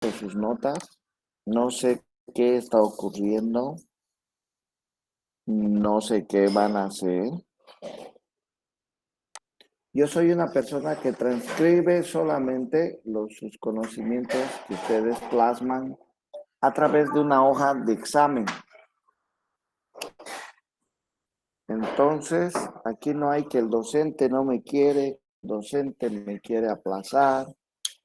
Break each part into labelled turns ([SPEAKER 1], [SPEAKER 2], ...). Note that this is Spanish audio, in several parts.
[SPEAKER 1] visto sus notas. No sé qué está ocurriendo. No sé qué van a hacer. Yo soy una persona que transcribe solamente sus conocimientos que ustedes plasman a través de una hoja de examen. Entonces, aquí no hay que el docente no me quiere, el docente me quiere aplazar.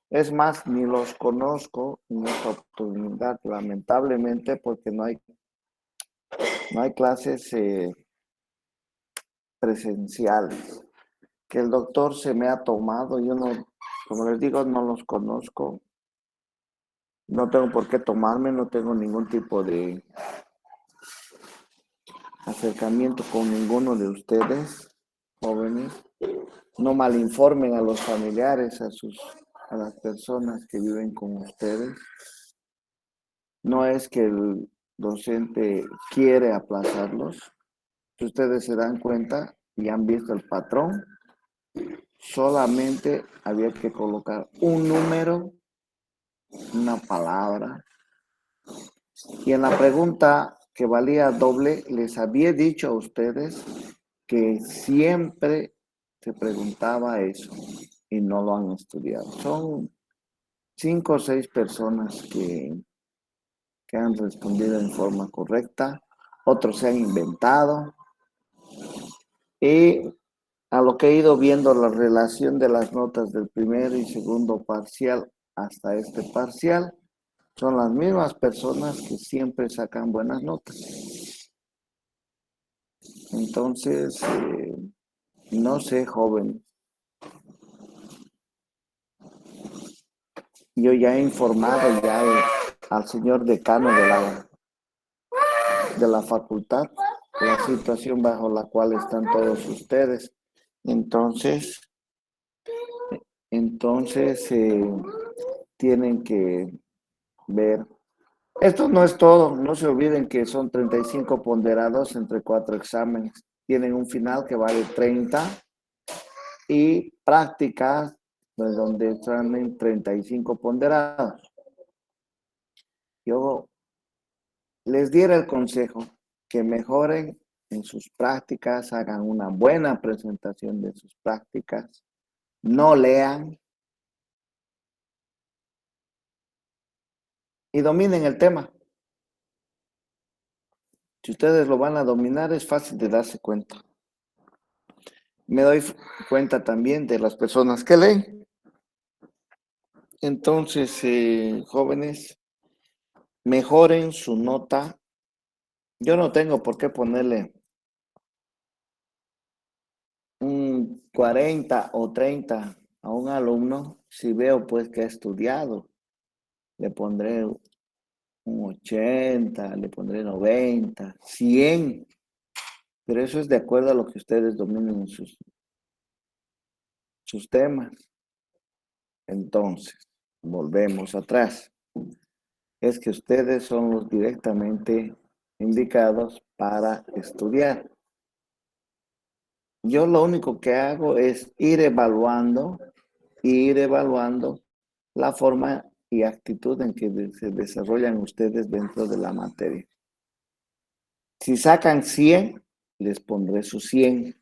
[SPEAKER 1] Es más, ni los conozco en esta oportunidad, lamentablemente, porque no hay clases presenciales. Que el doctor se me ha tomado, yo no, como les digo, no los conozco. No tengo por qué tomarme, no tengo ningún tipo de acercamiento con ninguno de ustedes, jóvenes. No malinformen a los familiares, a las personas que viven con ustedes. No es que el docente quiere aplazarlos. Si ustedes se dan cuenta y han visto el patrón, solamente había que colocar un número, una palabra. Y en la pregunta que valía doble, les había dicho a ustedes que siempre se preguntaba eso y no lo han estudiado. Son 5 o 6 personas que han respondido en forma correcta, otros se han inventado. Y a lo que he ido viendo la relación de las notas del primer y segundo parcial hasta este parcial, son las mismas personas que siempre sacan buenas notas. Entonces, no sé, joven. Yo ya he informado al señor decano de la facultad la situación bajo la cual están todos ustedes. Entonces, tienen que ver. Esto no es todo, no se olviden que son 35 ponderados entre 4 exámenes. Tienen un final que vale 30 y prácticas pues, donde están en 35 ponderados. Yo les diera el consejo que mejoren en sus prácticas, hagan una buena presentación de sus prácticas, no lean y dominen el tema. Si ustedes lo van a dominar, es fácil de darse cuenta. Me doy cuenta también de las personas que leen. Entonces, jóvenes, mejoren su nota. Yo no tengo por qué ponerle un 40 o 30 a un alumno si veo pues que ha estudiado. Le pondré un 80, le pondré 90, 100. Pero eso es de acuerdo a lo que ustedes dominen en sus temas. Entonces, volvemos atrás. Es que ustedes son los directamente indicados para estudiar. Yo lo único que hago es ir evaluando la forma y actitud en que se desarrollan ustedes dentro de la materia. Si sacan 100, les pondré sus 100.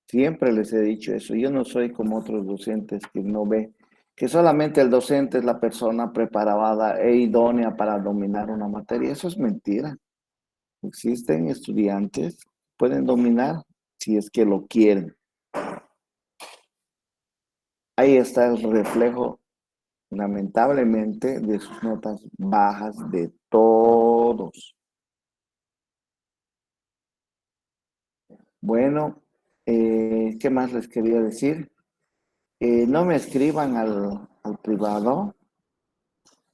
[SPEAKER 1] Siempre les he dicho eso. Yo no soy como otros docentes que no ve que solamente el docente es la persona preparada e idónea para dominar una materia. Eso es mentira. Existen estudiantes que pueden dominar si es que lo quieren. Ahí está el reflejo, lamentablemente, de sus notas bajas de todos. Bueno, ¿qué más les quería decir? No me escriban al privado,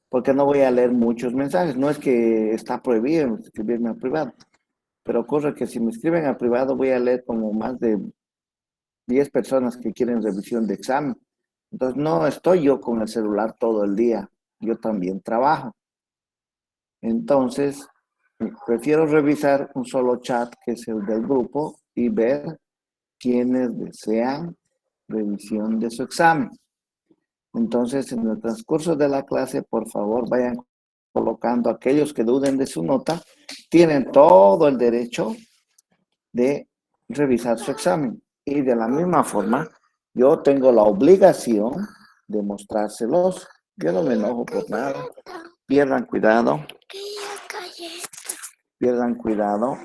[SPEAKER 1] porque no voy a leer muchos mensajes. No es que está prohibido escribirme al privado, pero ocurre que si me escriben al privado voy a leer como más de 10 personas que quieren revisión de examen. Entonces no estoy yo con el celular todo el día, yo también trabajo. Entonces, prefiero revisar un solo chat que es el del grupo y ver quiénes desean revisión de su examen. Entonces, en el transcurso de la clase, por favor, vayan colocando aquellos que duden de su nota, tienen todo el derecho de revisar su examen. Y de la misma forma, yo tengo la obligación de mostrárselos. Yo no me enojo por nada. Pierdan cuidado. Pierdan cuidado.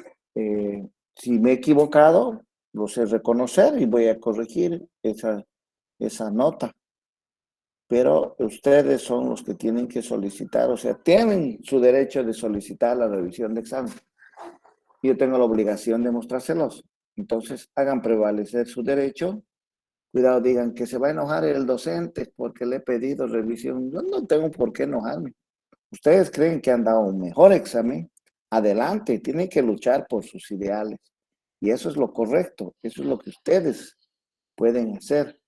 [SPEAKER 1] Si me he equivocado, lo sé reconocer y voy a corregir esa nota. Pero ustedes son los que tienen que solicitar, o sea, tienen su derecho de solicitar la revisión de examen. Yo tengo la obligación de mostrárselos. Entonces, hagan prevalecer su derecho. Cuidado, digan que se va a enojar el docente porque le he pedido revisión. Yo no tengo por qué enojarme. Ustedes creen que han dado un mejor examen. Adelante, tienen que luchar por sus ideales. Y eso es lo correcto. Eso es lo que ustedes pueden hacer.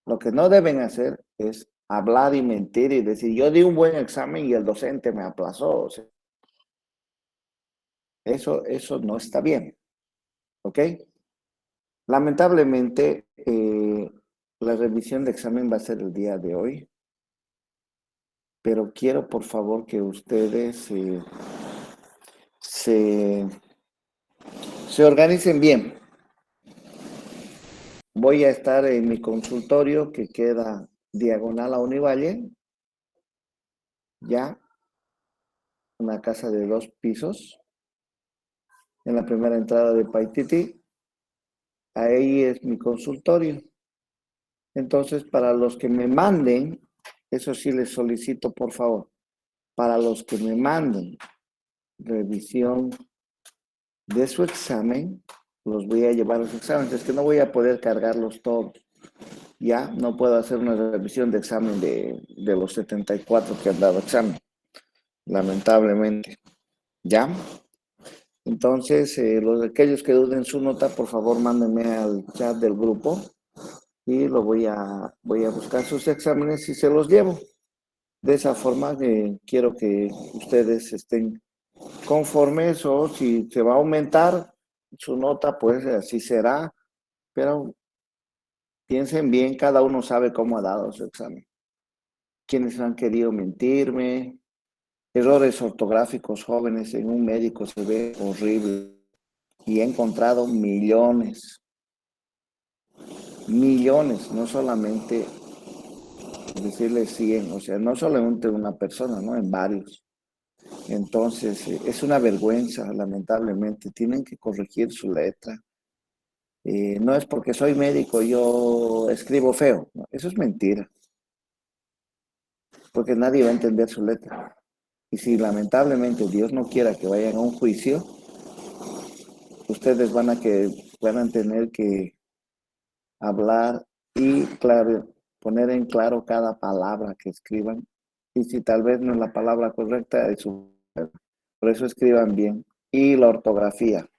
[SPEAKER 1] Lo que no deben hacer es hablar y mentir y decir, yo di un buen examen y el docente me aplazó. O sea, eso no está bien. ¿Ok? Lamentablemente, la revisión de examen va a ser el día de hoy, pero quiero por favor que ustedes se organicen bien. Voy a estar en mi consultorio que queda diagonal a Univalle, ya, una casa de 2 pisos, en la primera entrada de Paititi. Ahí es mi consultorio. Entonces, para los que me manden, eso sí les solicito, por favor, para los que me manden revisión de su examen, los voy a llevar a los exámenes. Es que no voy a poder cargarlos todos. Ya no puedo hacer una revisión de examen de los 74 que han dado examen, lamentablemente. ¿Ya? Entonces, aquellos que duden su nota, por favor, mándenme al chat del grupo y voy a buscar sus exámenes y se los llevo. De esa forma quiero que ustedes estén conformes, o si se va a aumentar su nota, pues así será, pero piensen bien, cada uno sabe cómo ha dado su examen. Quienes han querido mentirme, errores ortográficos jóvenes en un médico se ve horrible y he encontrado millones, no solamente decirles 100, o sea, no solamente una persona, ¿no? En varios. Entonces, es una vergüenza, lamentablemente. Tienen que corregir su letra. No es porque soy médico, yo escribo feo. No, eso es mentira. Porque nadie va a entender su letra. Y si lamentablemente Dios no quiera que vayan a un juicio, ustedes van a tener que hablar y poner en claro cada palabra que escriban. Y si tal vez no es la palabra correcta, por eso escriban bien. Y la ortografía.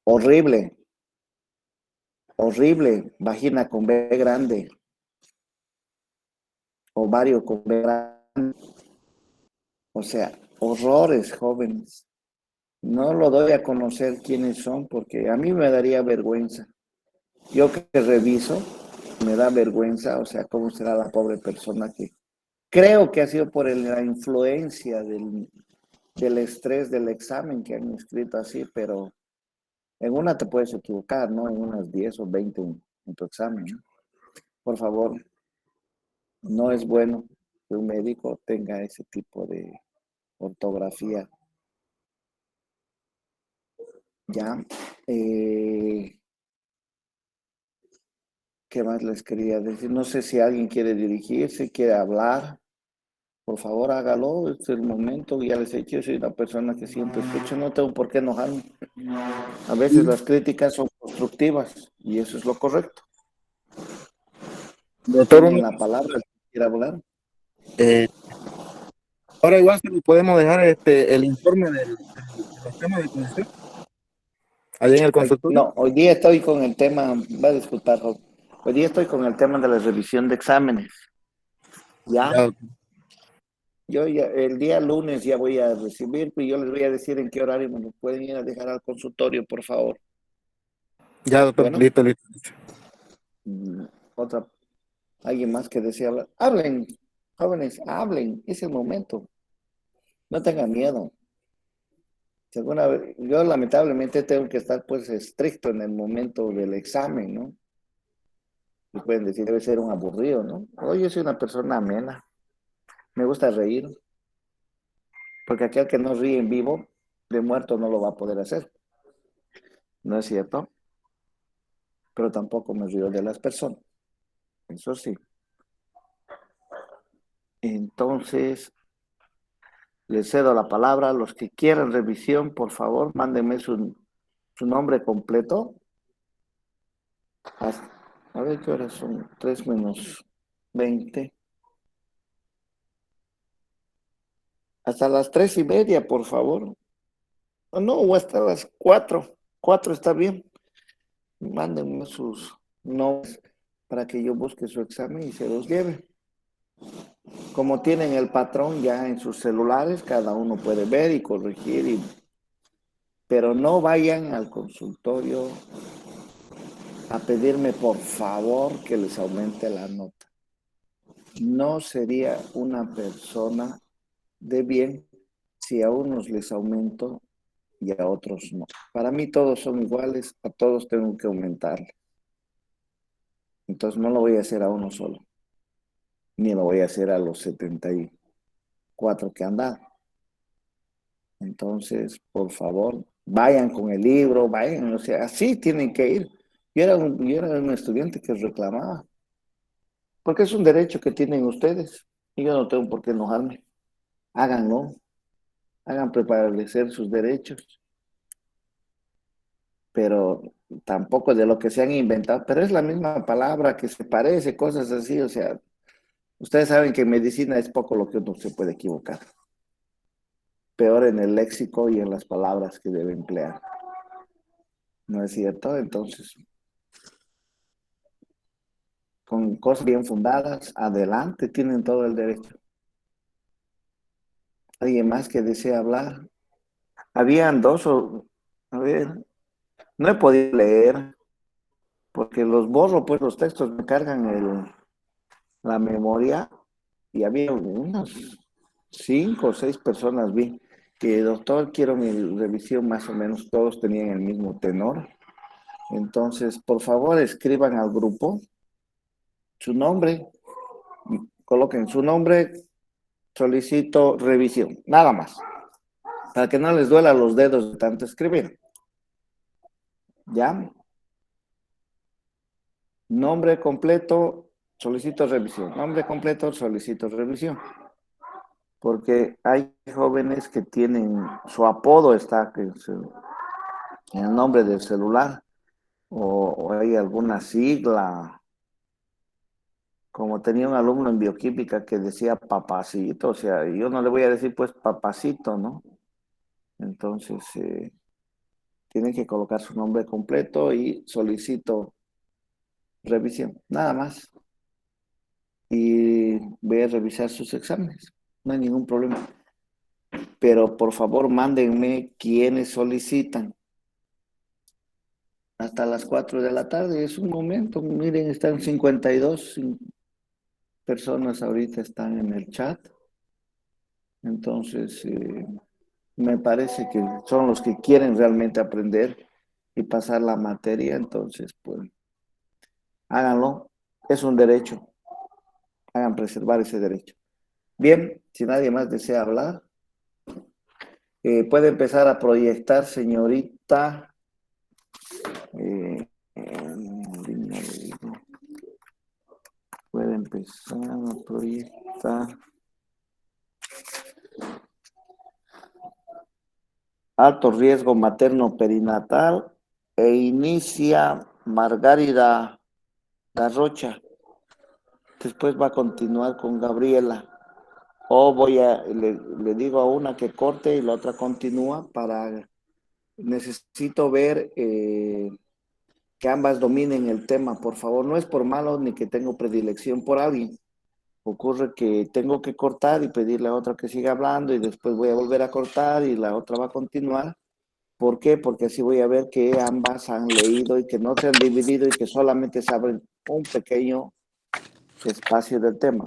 [SPEAKER 1] Horrible, horrible. Vagina con B grande. Ovario con B grande. O sea, horrores, jóvenes. No lo doy a conocer quiénes son porque a mí me daría vergüenza. Yo que reviso, me da vergüenza, o sea, cómo será la pobre persona que creo que ha sido por la influencia del estrés del examen que han escrito así, pero en una te puedes equivocar, ¿no? En unas 10 o 20 en tu examen, ¿no? Por favor, no es bueno que un médico tenga ese tipo de ortografía. ¿Ya? ¿Qué más les quería decir? No sé si alguien quiere dirigirse, quiere hablar. Por favor, hágalo. Este es el momento. Ya les he dicho, yo soy una persona que siempre escucho. No tengo por qué enojarme. A veces las críticas son constructivas y eso es lo correcto.
[SPEAKER 2] Doctor,
[SPEAKER 1] Tienen la palabra, el que quiera hablar.
[SPEAKER 2] eh, ahora igual si podemos dejar el informe de los temas de exposición allá en el consultorio.
[SPEAKER 1] No, hoy día estoy con el tema, va a disculpar, Rob. Hoy día estoy con el tema de la revisión de exámenes. ¿Ya?
[SPEAKER 2] Ya, doctor.
[SPEAKER 1] Yo ya, el día lunes ya voy a recibir y yo les voy a decir en qué horario me lo pueden ir a dejar al consultorio, por favor.
[SPEAKER 2] Ya, doctor,
[SPEAKER 1] Bueno,
[SPEAKER 2] listo, listo.
[SPEAKER 1] mm, otra. ¿Alguien más que desea hablar? Hablen, jóvenes, hablen, es el momento. No tengan miedo. Si alguna vez, yo lamentablemente tengo que estar pues estricto en el momento del examen, ¿no? Y pueden decir, debe ser un aburrido, ¿no? Hoy yo soy una persona amena, me gusta reír, porque aquel que no ríe en vivo, de muerto no lo va a poder hacer, ¿no es cierto? Pero tampoco me río de las personas, eso sí. Entonces, les cedo la palabra. Los que quieran revisión, por favor, mándenme su nombre completo. A ver qué horas son, 3 menos 20. Hasta las 3:30, por favor. O hasta las 4. 4 está bien. Mándenme sus nombres para que yo busque su examen y se los lleve. Como tienen el patrón ya en sus celulares, cada uno puede ver y corregir, pero no vayan al consultorio a pedirme por favor que les aumente la nota. No sería una persona de bien si a unos les aumento y a otros no. Para mí todos son iguales, a todos tengo que aumentarle. Entonces no lo voy a hacer a uno solo, ni lo voy a hacer a los 74 que han dado. Entonces, por favor, vayan con el libro, vayan, o sea, así tienen que ir. Yo era un estudiante que reclamaba, porque es un derecho que tienen ustedes, y yo no tengo por qué enojarme. Háganlo, hagan prevalecer sus derechos, pero tampoco de lo que se han inventado, pero es la misma palabra que se parece, cosas así, o sea, ustedes saben que en medicina es poco lo que uno se puede equivocar. Peor en el léxico y en las palabras que debe emplear. ¿No es cierto? Entonces, con cosas bien fundadas, adelante, tienen todo el derecho. ¿Alguien más que desea hablar? Habían dos, a ver, no he podido leer, porque los borro, pues los textos me cargan la memoria, y había unas 5 o 6 personas vi que, doctor, quiero mi revisión, más o menos todos tenían el mismo tenor. Entonces, por favor, escriban al grupo su nombre, coloquen su nombre, solicito revisión, nada más, para que no les duela los dedos de tanto escribir. ¿Ya? Nombre completo, solicito revisión. Nombre completo, solicito revisión. Porque hay jóvenes que tienen, su apodo está en el nombre del celular, o hay alguna sigla, como tenía un alumno en bioquímica que decía papacito, o sea, yo no le voy a decir pues papacito, ¿no? Entonces, tienen que colocar su nombre completo y solicito revisión, nada más. Y voy a revisar sus exámenes, no hay ningún problema. Pero por favor, mándenme quienes solicitan. Hasta las 4 de la tarde, es un momento. Miren, están 52 personas ahorita están en el chat. Entonces, me parece que son los que quieren realmente aprender y pasar la materia. Entonces, pues, háganlo. Es un derecho. Hagan preservar ese derecho. Bien, si nadie más desea hablar, puede empezar a proyectar, señorita. Puede empezar a proyectar. Alto riesgo materno perinatal e inicia Margarida Garrocha. Después va a continuar con Gabriela. O le digo a una que corte y la otra continúa para, necesito ver que ambas dominen el tema, por favor. No es por malo ni que tengo predilección por alguien. Ocurre que tengo que cortar y pedirle a otra que siga hablando y después voy a volver a cortar y la otra va a continuar. ¿Por qué? Porque así voy a ver que ambas han leído y que no se han dividido y que solamente saben un pequeño espacio del tema,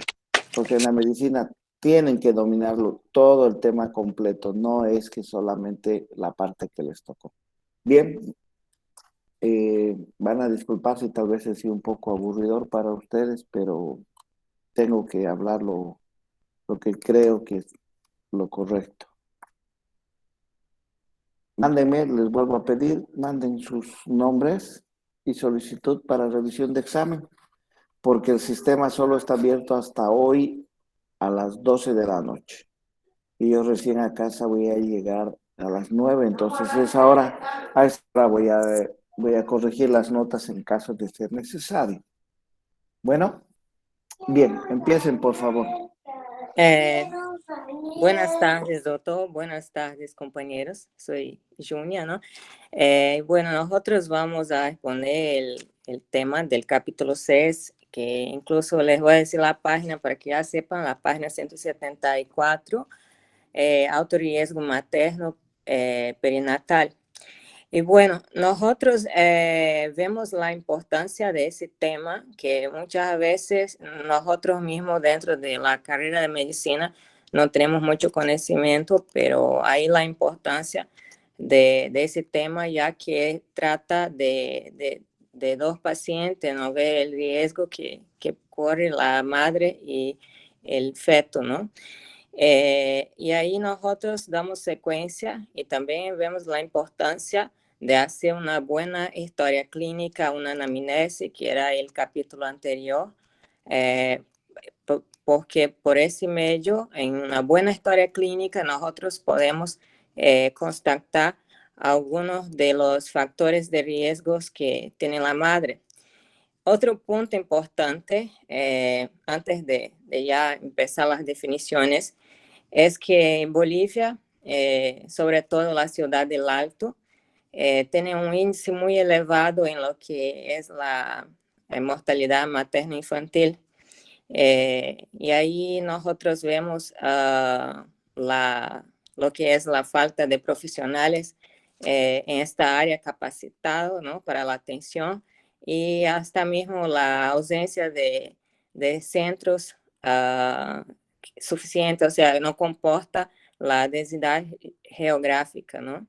[SPEAKER 1] porque en la medicina tienen que dominarlo todo el tema completo, no es que solamente la parte que les tocó. Bien, van a disculpar si tal vez he sido un poco aburridor para ustedes, pero tengo que hablar lo que creo que es lo correcto. Mándenme, les vuelvo a pedir, manden sus nombres y solicitud para revisión de examen, porque el sistema solo está abierto hasta hoy a las 12 de la noche. Y yo recién a casa voy a llegar a las 9, entonces a esa hora voy a corregir las notas en caso de ser necesario. Bueno, bien, empiecen por favor.
[SPEAKER 3] Eh, Buenas tardes, doctor. Buenas tardes, compañeros. Soy Junia, ¿no? Bueno, nosotros vamos a exponer el tema del capítulo 6, que incluso les voy a decir la página para que ya sepan, la página 174, alto riesgo materno perinatal. Y bueno, nosotros vemos la importancia de ese tema, que muchas veces nosotros mismos dentro de la carrera de medicina no tenemos mucho conocimiento, pero hay la importancia de ese tema, ya que trata de dos pacientes, ¿no? Ver el riesgo que corre la madre y el feto, ¿no? Y ahí nosotros damos secuencia y también vemos la importancia de hacer una buena historia clínica, una anamnesis, que era el capítulo anterior, porque por ese medio, en una buena historia clínica, nosotros podemos constatar algunos de los factores de riesgos que tiene la madre. Otro punto importante, antes de ya empezar las definiciones, es que en Bolivia, sobre todo la ciudad del Alto, tiene un índice muy elevado en lo que es la mortalidad materno-infantil. Y ahí nosotros vemos lo que es la falta de profesionales en esta área capacitados, ¿no? Para la atención, y hasta mismo la ausencia de centros suficientes, o sea, no comporta la densidad geográfica, ¿no?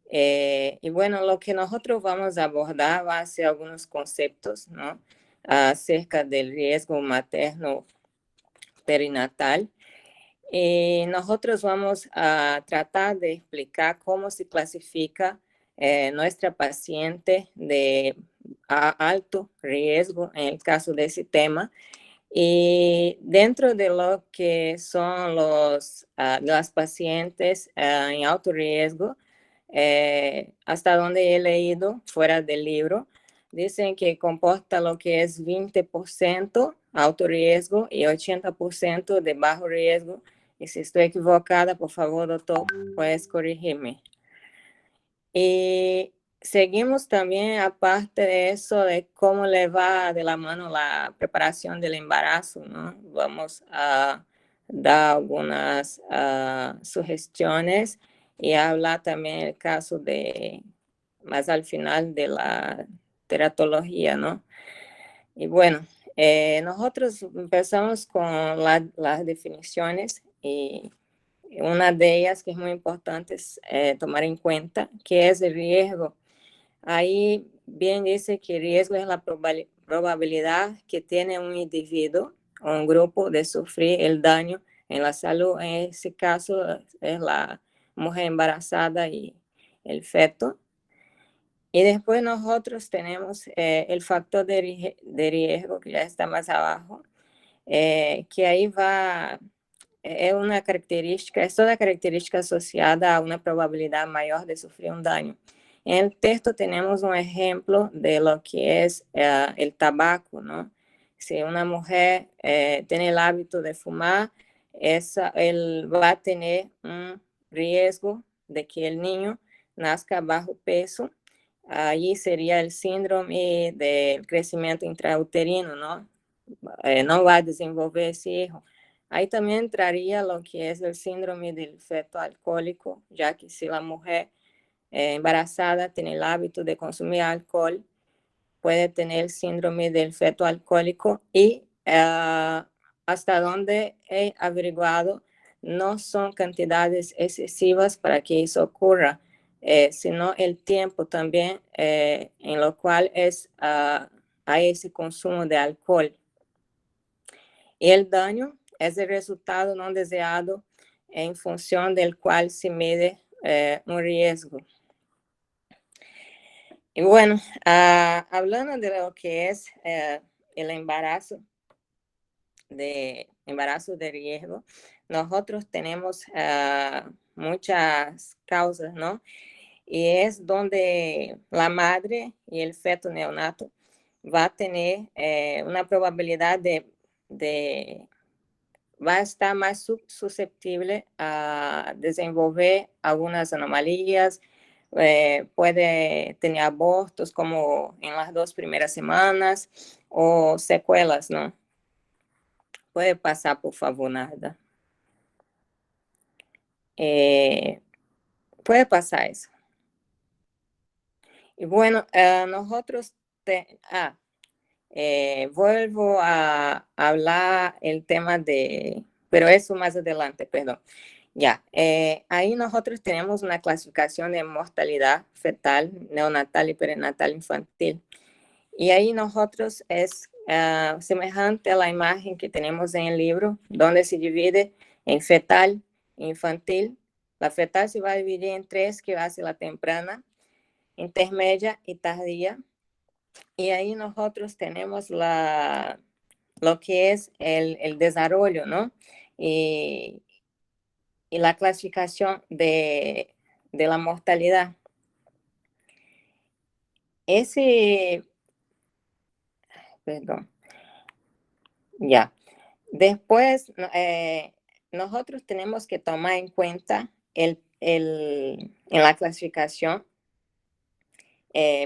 [SPEAKER 3] Y bueno, lo que nosotros vamos a abordar va a ser algunos conceptos, ¿no? Acerca del riesgo materno perinatal. Y nosotros vamos a tratar de explicar cómo se clasifica nuestra paciente de alto riesgo en el caso de ese tema. Y dentro de lo que son las pacientes en alto riesgo, hasta donde he leído fuera del libro, dicen que comporta lo que es 20% alto riesgo y 80% de bajo riesgo. Y si estoy equivocada, por favor, doctor, puedes corregirme. Y seguimos también, aparte de eso, de cómo le va de la mano la preparación del embarazo, ¿no? Vamos a dar algunas sugestiones y hablar también el caso de, más al final de la teratología, ¿no? Y bueno, nosotros empezamos con las definiciones y una de ellas que es muy importante es tomar en cuenta, que es el riesgo. Ahí bien dice que riesgo es la probabilidad que tiene un individuo o un grupo de sufrir el daño en la salud. En ese caso es la mujer embarazada y el feto. Y después nosotros tenemos el factor de riesgo, que ya está más abajo, que ahí va, es una característica, es toda característica asociada a una probabilidad mayor de sufrir un daño. En el texto tenemos un ejemplo de lo que es el tabaco, ¿no? Si una mujer tiene el hábito de fumar, él va a tener un riesgo de que el niño nazca bajo peso. Allí sería el síndrome del crecimiento intrauterino, ¿no? No va a desenvolver ese hijo. Ahí también entraría lo que es el síndrome del feto alcohólico, ya que si la mujer embarazada tiene el hábito de consumir alcohol, puede tener el síndrome del feto alcohólico y hasta donde he averiguado, no son cantidades excesivas para que eso ocurra, sino el tiempo también en lo cual hay ese consumo de alcohol. Y el daño es el resultado no deseado en función del cual se mide un riesgo. Y bueno, hablando de lo que es el embarazo de riesgo, nosotros tenemos muchas causas, ¿no? Y es donde la madre y el feto neonato va a tener una probabilidad va a estar más susceptible a desenvolver algunas anomalías, puede tener abortos como en las 2 primeras semanas o secuelas, ¿no? Puede pasar, por favor, Narda. Puede pasar eso. Y bueno, nosotros, vuelvo a hablar el tema pero eso más adelante, perdón. Ya, ahí nosotros tenemos una clasificación de mortalidad fetal, neonatal y perinatal infantil. Y ahí nosotros es semejante a la imagen que tenemos en el libro, donde se divide en fetal, infantil. La fetal se va a dividir en 3, que va a ser la temprana, intermedia y tardía. Y ahí nosotros tenemos lo que es el desarrollo, ¿no? Y la clasificación de la mortalidad. Perdón, ya. Después, nosotros tenemos que tomar en cuenta en la clasificación,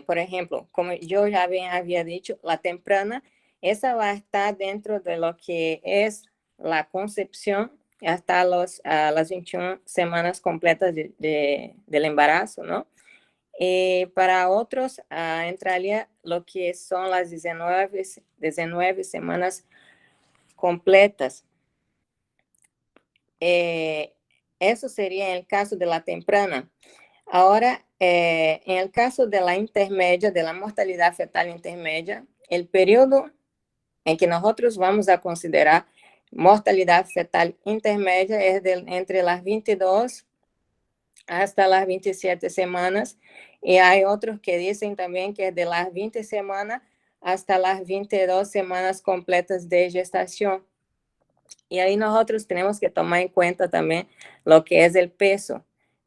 [SPEAKER 3] por ejemplo, como yo ya había dicho, la temprana, esa va a estar dentro de lo que es la concepción hasta las 21 semanas completas del embarazo, ¿no? Para otros entraría lo que son las 19 semanas completas. Eso sería en el caso de la temprana. Ahora, en el caso de la intermedia, de la mortalidad fetal intermedia, el periodo en que nosotros vamos a considerar mortalidad fetal intermedia es entre las 22 hasta las 27 semanas, y hay otros que dicen también que es de las 20 semanas hasta las 22 semanas completas de gestación. Y ahí nosotros tenemos que tomar en cuenta también lo que es el peso.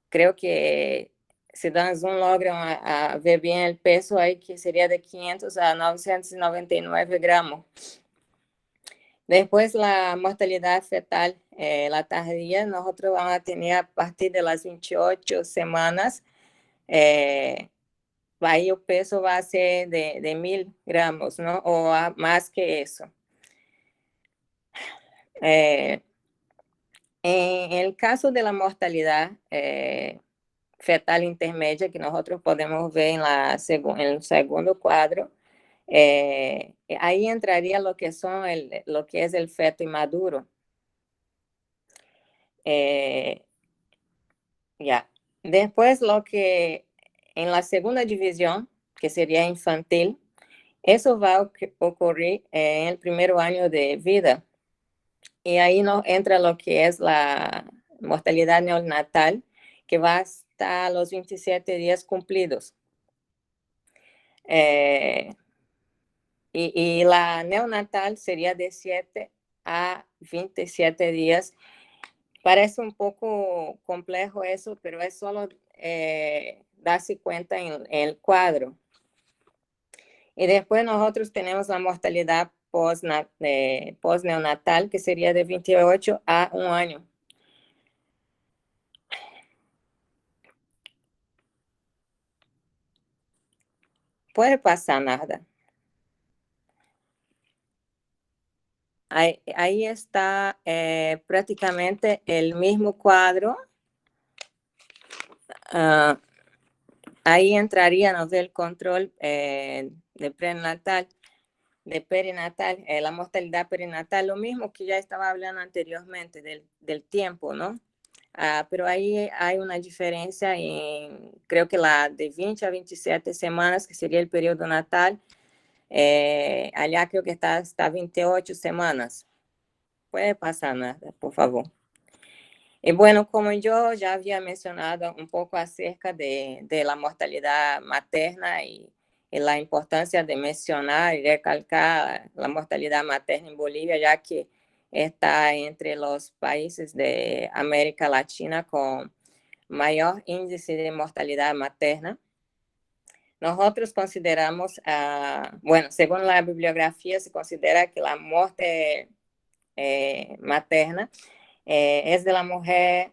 [SPEAKER 3] Creo que si dan un logran a ver bien el peso, ahí que sería de 500 a 999 gramos. Después la mortalidad fetal, la tardía, nosotros vamos a tener a partir de las 28 semanas, ahí el peso va a ser de 1000 gramos, ¿no? O más que eso. En el caso de la mortalidad fetal intermedia, que nosotros podemos ver en el segundo cuadro, ahí entraría lo que es el feto inmaduro. Ya. Después lo que en la segunda división, que sería infantil, eso va a ocurrir en el primer año de vida. Y ahí no entra lo que es la mortalidad neonatal, que va hasta los 27 días cumplidos. Y la neonatal sería de 7 a 27 días. Parece un poco complejo eso, pero es solo darse cuenta en el cuadro. Y después nosotros tenemos la mortalidad postneonatal, que sería de 28 a 1 año. Puede pasar nada. Ahí está prácticamente el mismo cuadro. Ahí entraría el control de prenatal. de perinatal, la mortalidad perinatal, lo mismo que ya estaba hablando anteriormente del tiempo, ¿no? Pero ahí hay una diferencia en, creo que la de 20 a 27 semanas, que sería el periodo natal, allá creo que está hasta 28 semanas. Puede pasar nada, por favor. Y bueno, como yo ya había mencionado un poco acerca de la mortalidad materna y la importancia de mencionar y recalcar la mortalidad materna en Bolivia, ya que está entre los países de América Latina con mayor índice de mortalidad materna. Nosotros consideramos, bueno, según la bibliografía, se considera que la muerte materna es de la mujer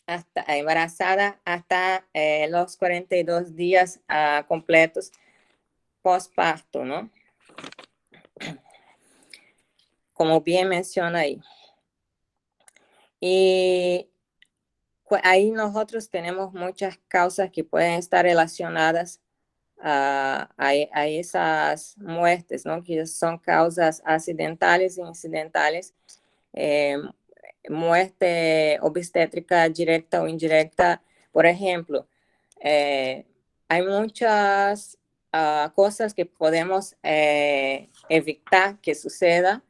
[SPEAKER 3] hasta embarazada hasta los 42 días completos postparto, ¿no? Como bien menciona ahí. Y ahí nosotros tenemos muchas causas que pueden estar relacionadas a esas muertes, ¿no? Que son causas accidentales e incidentales. Muerte obstétrica directa o indirecta, por ejemplo, hay muchas cosas que podemos evitar que suceda.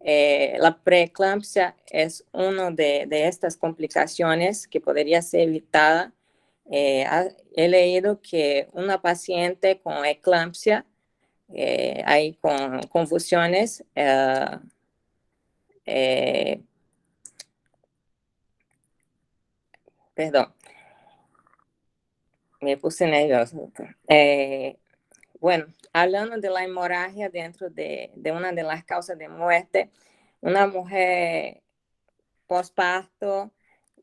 [SPEAKER 3] La preeclampsia es una de estas complicaciones que podría ser evitada. He leído que una paciente con eclampsia, hay con confusiones, perdón, me puse nervioso. Bueno, hablando de la hemorragia dentro de una de las causas de muerte, una mujer postparto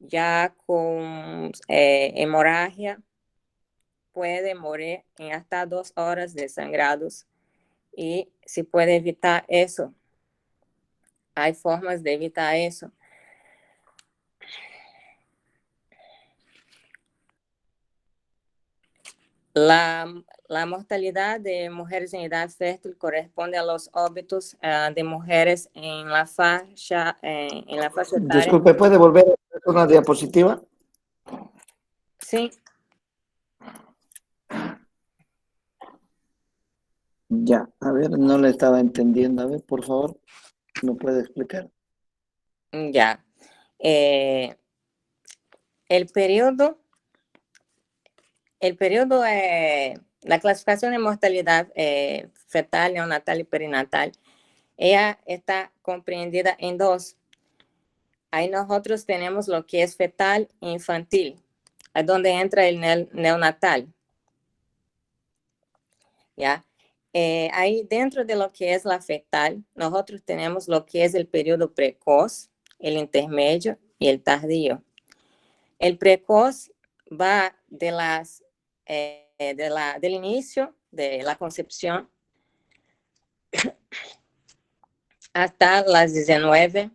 [SPEAKER 3] ya con hemorragia puede morir en hasta 2 horas de sangrados y se puede evitar eso. Hay formas de evitar eso. La mortalidad de mujeres en edad fértil corresponde a los óbitos de mujeres en la fase etaria.
[SPEAKER 1] Disculpe, ¿puede volver a hacer una diapositiva?
[SPEAKER 3] Sí,
[SPEAKER 1] Ya, a ver, no le estaba entendiendo. A ver, por favor, ¿me puede explicar?
[SPEAKER 3] ya. El periodo, la clasificación de mortalidad fetal, neonatal y perinatal, ella está comprendida en dos. Ahí nosotros tenemos lo que es fetal e infantil, a donde entra el neonatal. ¿Ya? Ahí dentro de lo que es la fetal, nosotros tenemos lo que es el periodo precoz, el intermedio y el tardío. El precoz va del inicio de la concepción hasta las 19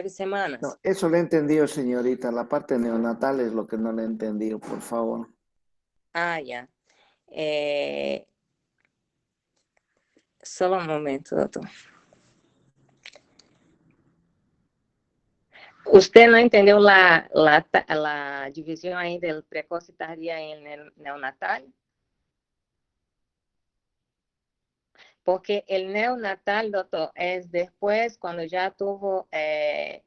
[SPEAKER 3] semanas.
[SPEAKER 1] No, eso le he entendido, señorita. La parte neonatal es lo que no le he entendido, por favor.
[SPEAKER 3] Ya. Solo un momento, doctor. ¿Usted no entendió la división ahí del precoz y tardía en el neonatal? Porque el neonatal, doctor, es después cuando ya tuvo, es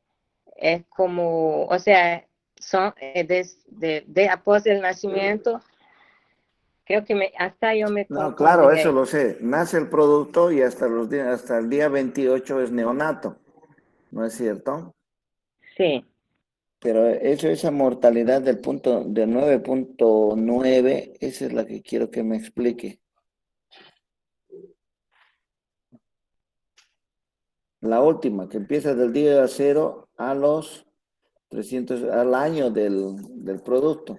[SPEAKER 3] como, o sea, son después del nacimiento, creo que hasta yo me
[SPEAKER 1] No, claro,
[SPEAKER 3] confundí.
[SPEAKER 1] eso lo sé. Nace el producto y hasta el día 28 es neonato, ¿no es cierto?
[SPEAKER 3] Sí.
[SPEAKER 1] Pero esa mortalidad del 9.9, esa es la que quiero que me explique. La última, que empieza del día 0 a los 300, al año del producto.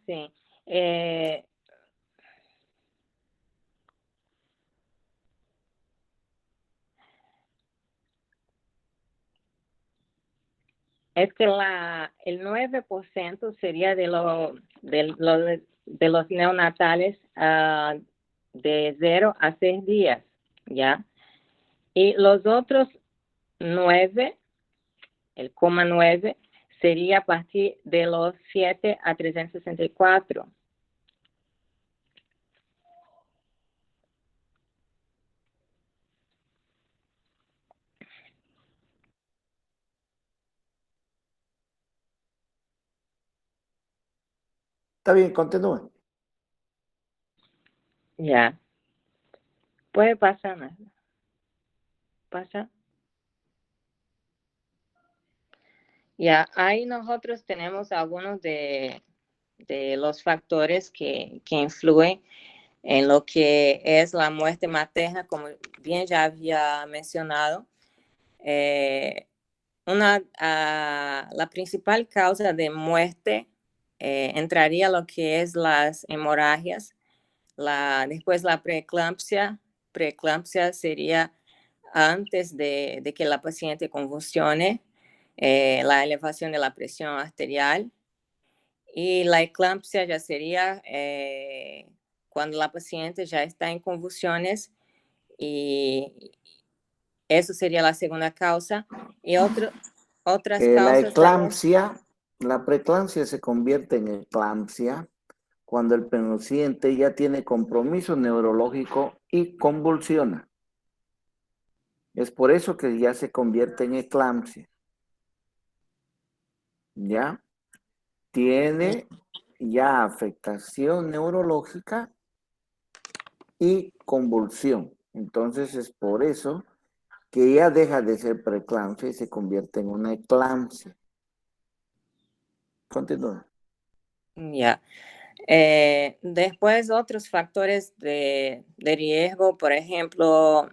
[SPEAKER 3] Sí. Es que el 9% sería de lo de los neonatales de 0 a 6 días, ¿ya? Y los otros 9, el 9, sería a partir de los 7 a 364.
[SPEAKER 1] Está bien, continúe.
[SPEAKER 3] Ya. Puede pasar, ¿no? Pasa. Ya, ahí nosotros tenemos algunos de los factores que influyen en lo que es la muerte materna, como bien ya había mencionado. La principal causa de muerte entraría lo que es las hemorragias, después la preeclampsia. Preeclampsia sería antes de que la paciente convulsione, la elevación de la presión arterial, y la eclampsia ya sería cuando la paciente ya está en convulsiones, y eso sería la segunda causa. Y otras
[SPEAKER 1] La
[SPEAKER 3] causas también.
[SPEAKER 1] eclampsia, la preeclampsia se convierte en eclampsia cuando el paciente ya tiene compromiso neurológico y convulsiona. Es por eso que ya se convierte en eclampsia. ¿Ya? Tiene ya afectación neurológica y convulsión. Entonces es por eso que ya deja de ser preeclampsia y se convierte en una eclampsia. Continúa.
[SPEAKER 3] Ya. Después otros factores de riesgo, por ejemplo,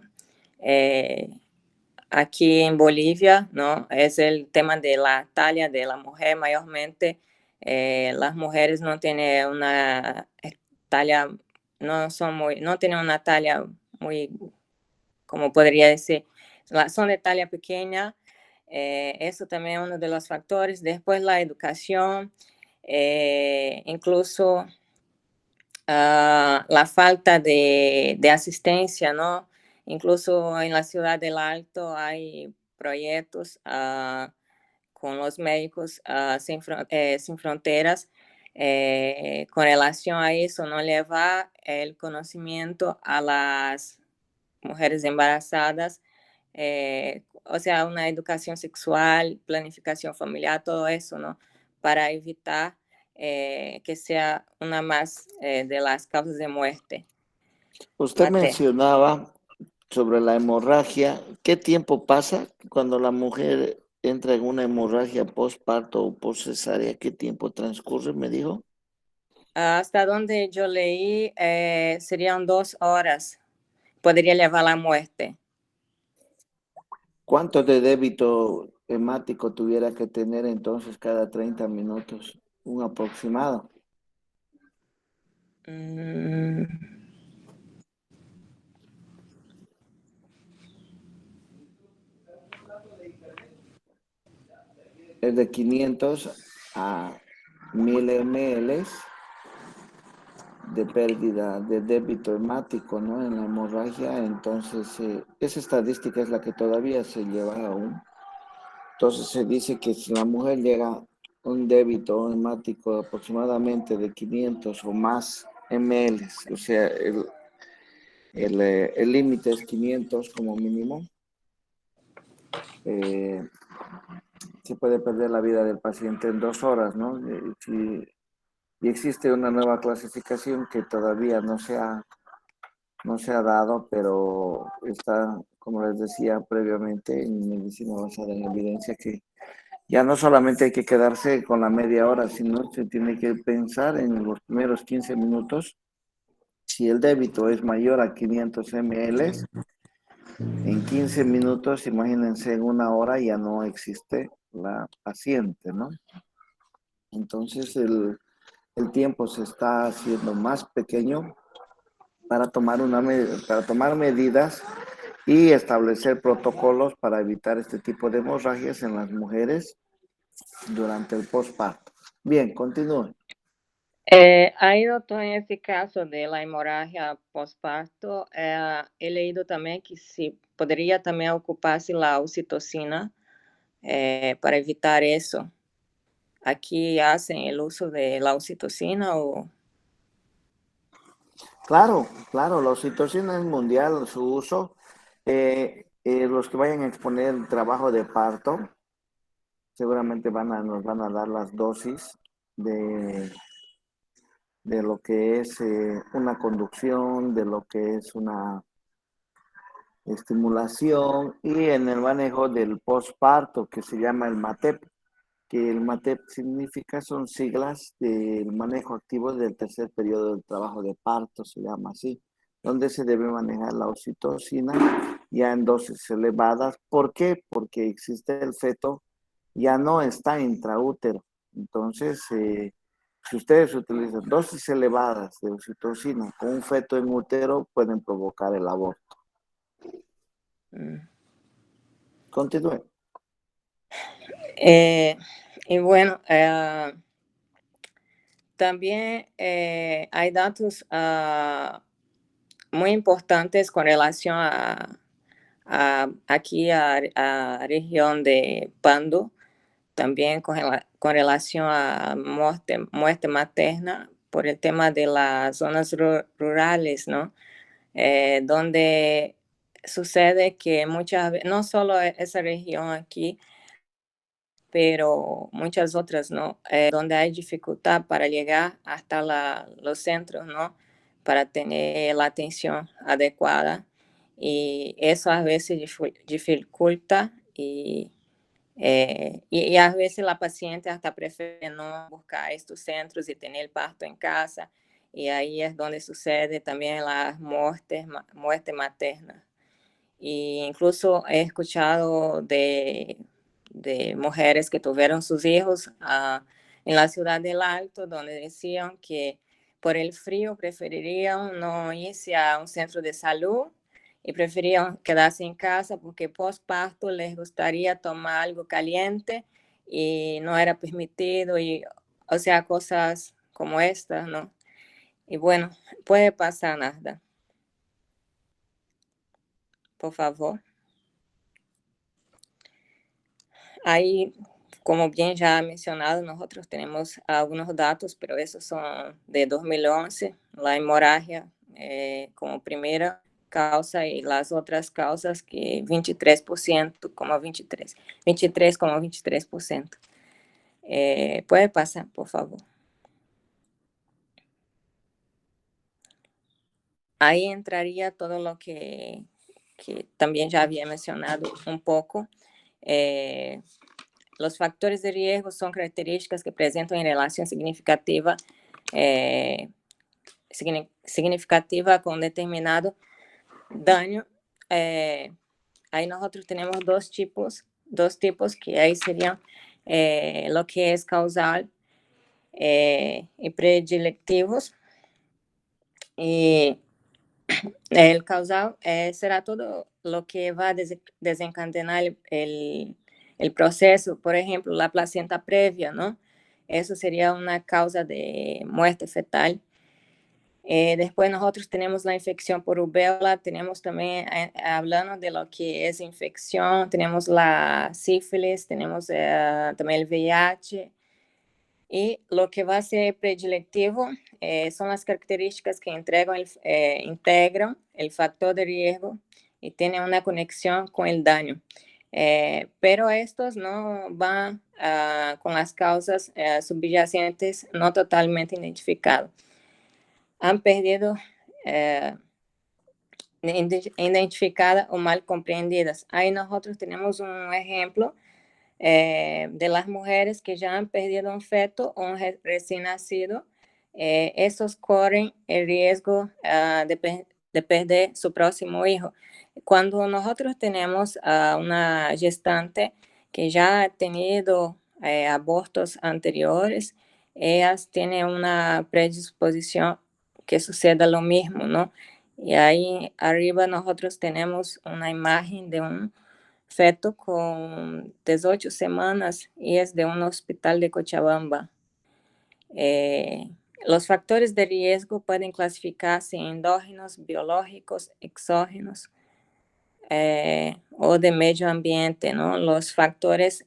[SPEAKER 3] aquí en Bolivia, ¿no? Es el tema de la talla de la mujer. Mayormente las mujeres no tienen una talla, no tienen una talla muy, como podría decir, son de talla pequeña. Eso también es uno de los factores. Después la educación, incluso la falta de asistencia, ¿no? Incluso en la ciudad del Alto hay proyectos con los médicos sin fronteras con relación a eso, no llevar el conocimiento a las mujeres embarazadas, o sea, una educación sexual, planificación familiar, todo eso, ¿no? Para evitar que sea una más de las causas de muerte.
[SPEAKER 1] Usted mencionaba sobre la hemorragia. ¿Qué tiempo pasa cuando la mujer entra en una hemorragia postparto o postcesárea? ¿Qué tiempo transcurre, me dijo?
[SPEAKER 3] Hasta donde yo leí, serían 2 horas. Podría llevar a la muerte.
[SPEAKER 1] ¿Cuánto de débito hemático tuviera que tener entonces cada 30 minutos? Un aproximado. Es de 500 a 1000 ml de pérdida de débito hemático, ¿no? En la hemorragia. Entonces, esa estadística es la que todavía se lleva aún. Entonces, se dice que si la mujer llega a un débito hemático aproximadamente de 500 o más ml, o sea, el límite es 500 como mínimo, se puede perder la vida del paciente en 2 horas, ¿no? Y existe una nueva clasificación que todavía no se ha dado, pero está, como les decía previamente, en medicina basada en evidencia, que ya no solamente hay que quedarse con la media hora, sino se tiene que pensar en los primeros 15 minutos. Si el débito es mayor a 500 ml, en 15 minutos, imagínense, en una hora ya no existe la paciente, ¿no? Entonces el tiempo se está haciendo más pequeño para tomar medidas y establecer protocolos para evitar este tipo de hemorragias en las mujeres durante el posparto. Bien, continúen.
[SPEAKER 3] Aí, doutor, en este caso de la hemorragia pós-parto, he leído también que se podría también ocuparse la oxitocina para evitar eso. ¿Aquí hacen el uso de la oxitocina o...?
[SPEAKER 1] Claro, claro, la oxitocina es mundial su uso. Los que vayan a exponer el trabajo de parto, seguramente nos van a dar las dosis de, de lo que es una conducción, de lo que es una estimulación y en el manejo del posparto que se llama el MATEP, que el MATEP significa, son siglas del manejo activo del tercer periodo del trabajo de parto, se llama así, donde se debe manejar la oxitocina ya en dosis elevadas. ¿Por qué? Porque existe el feto, ya no está intraútero. Entonces, si ustedes utilizan dosis elevadas de oxitocina con un feto en útero, pueden provocar el aborto. Continúe.
[SPEAKER 3] Y bueno, también hay datos muy importantes con relación aquí a región de Pando, también con relación a muerte materna por el tema de las zonas rurales, ¿no? Donde sucede que muchas veces, no solo esa región aquí, pero muchas otras, ¿no? Donde hay dificultad para llegar hasta los centros, ¿no? Para tener la atención adecuada. Y eso a veces dificulta y a veces la paciente hasta prefiere no buscar estos centros y tener el parto en casa. Y ahí es donde sucede también las muerte materna. Y incluso he escuchado de mujeres que tuvieron sus hijos en la ciudad del Alto, donde decían que por el frío preferirían no irse a un centro de salud y preferían quedarse en casa porque postparto les gustaría tomar algo caliente y no era permitido, y, o sea, cosas como estas, ¿no? Y bueno, puede pasar nada. Por favor. Ahí, como bien ya mencionado, nosotros tenemos algunos datos, pero esos son de 2011, la hemorragia como primera causa y las otras causas que 23,23%. Puede pasar, por favor. Ahí entraría todo lo que también ya había mencionado un poco. Los factores de riesgo son características que presentan en relación significativa con determinado daño. Ahí nosotros tenemos dos tipos que ahí serían lo que es causal y predilectivos. Y el causal será todo lo que va a desencadenar el proceso, por ejemplo, la placenta previa, ¿no? Eso sería una causa de muerte fetal. Después nosotros tenemos la infección por rubéola, tenemos también, hablando de lo que es infección, tenemos la sífilis, tenemos también el VIH. Y lo que va a ser predilectivo son las características que integran el factor de riesgo y tienen una conexión con el daño. Pero estos no van con las causas subyacentes no totalmente identificadas. Han perdido identificadas o mal comprendidas. Ahí nosotros tenemos un ejemplo de las mujeres que ya han perdido un feto o un recién nacido. Estos corren el riesgo de perder su próximo hijo. Cuando nosotros tenemos a una gestante que ya ha tenido abortos anteriores, ellas tienen una predisposición que suceda lo mismo, ¿no? Y ahí arriba nosotros tenemos una imagen de un feto con 18 semanas y es de un hospital de Cochabamba. Los factores de riesgo pueden clasificarse en endógenos, biológicos, exógenos o de medio ambiente, ¿no? Los factores,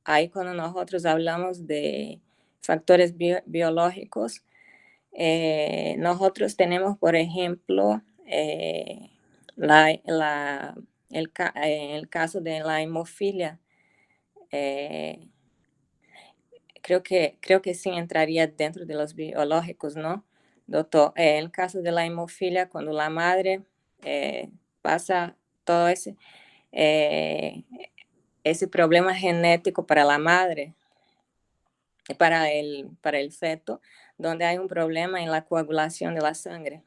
[SPEAKER 3] ahí cuando nosotros hablamos de factores biológicos, nosotros tenemos, por ejemplo, en el caso de la hemofilia, creo que sí entraría dentro de los biológicos, ¿no, doctor? En el caso de la hemofilia, cuando la madre pasa todo eh, ese problema genético para la madre, para el feto, donde hay un problema en la coagulación de la sangre.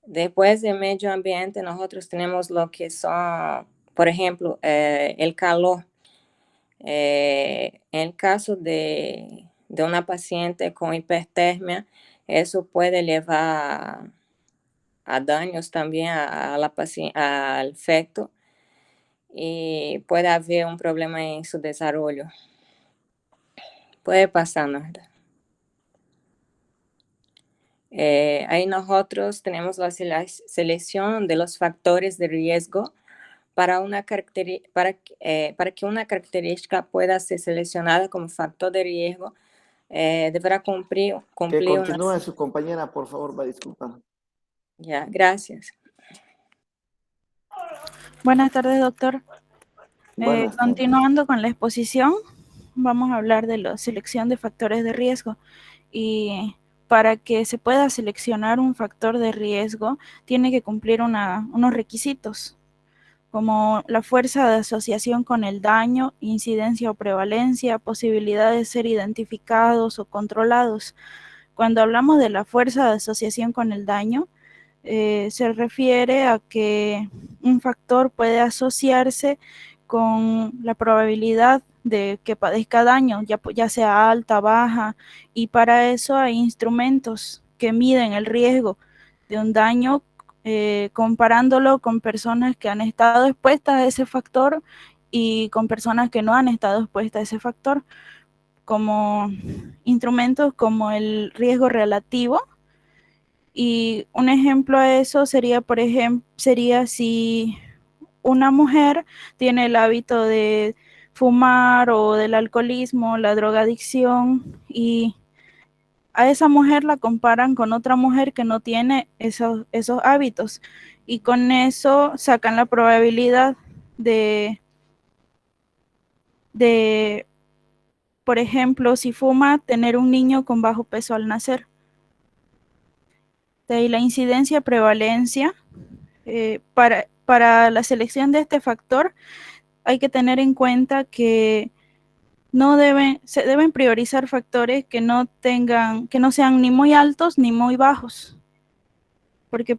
[SPEAKER 3] Después del medio ambiente, nosotros tenemos lo que son, por ejemplo, el calor. En el caso de una paciente con hipertermia, eso puede llevar a daños también al feto y puede haber un problema en su desarrollo. Puede pasar, ¿no? Ahí nosotros tenemos la selección de los factores de riesgo para que una característica pueda ser seleccionada como factor de riesgo, deberá cumplir
[SPEAKER 1] Que continúe su compañera, por favor, va a disculpar.
[SPEAKER 3] Ya, gracias.
[SPEAKER 4] Buenas tardes, doctor.
[SPEAKER 1] Buenas tardes.
[SPEAKER 4] Continuando con la exposición, vamos a hablar de la selección de factores de riesgo. Y para que se pueda seleccionar un factor de riesgo, tiene que cumplir unos requisitos, como la fuerza de asociación con el daño, incidencia o prevalencia, posibilidad de ser identificados o controlados. Cuando hablamos de la fuerza de asociación con el daño, se refiere a que un factor puede asociarse con la probabilidad de que padezca daño, ya sea alta, baja, y para eso hay instrumentos que miden el riesgo de un daño, comparándolo con personas que han estado expuestas a ese factor y con personas que no han estado expuestas a ese factor, como instrumentos como el riesgo relativo. Y un ejemplo a eso sería, sería si una mujer tiene el hábito de fumar o del alcoholismo, la drogadicción, y a esa mujer la comparan con otra mujer que no tiene esos hábitos, y con eso sacan la probabilidad de, por ejemplo, si fuma, tener un niño con bajo peso al nacer. De ahí la incidencia prevalencia. Para la selección de este factor hay que tener en cuenta que se deben priorizar factores que no sean ni muy altos ni muy bajos. Porque,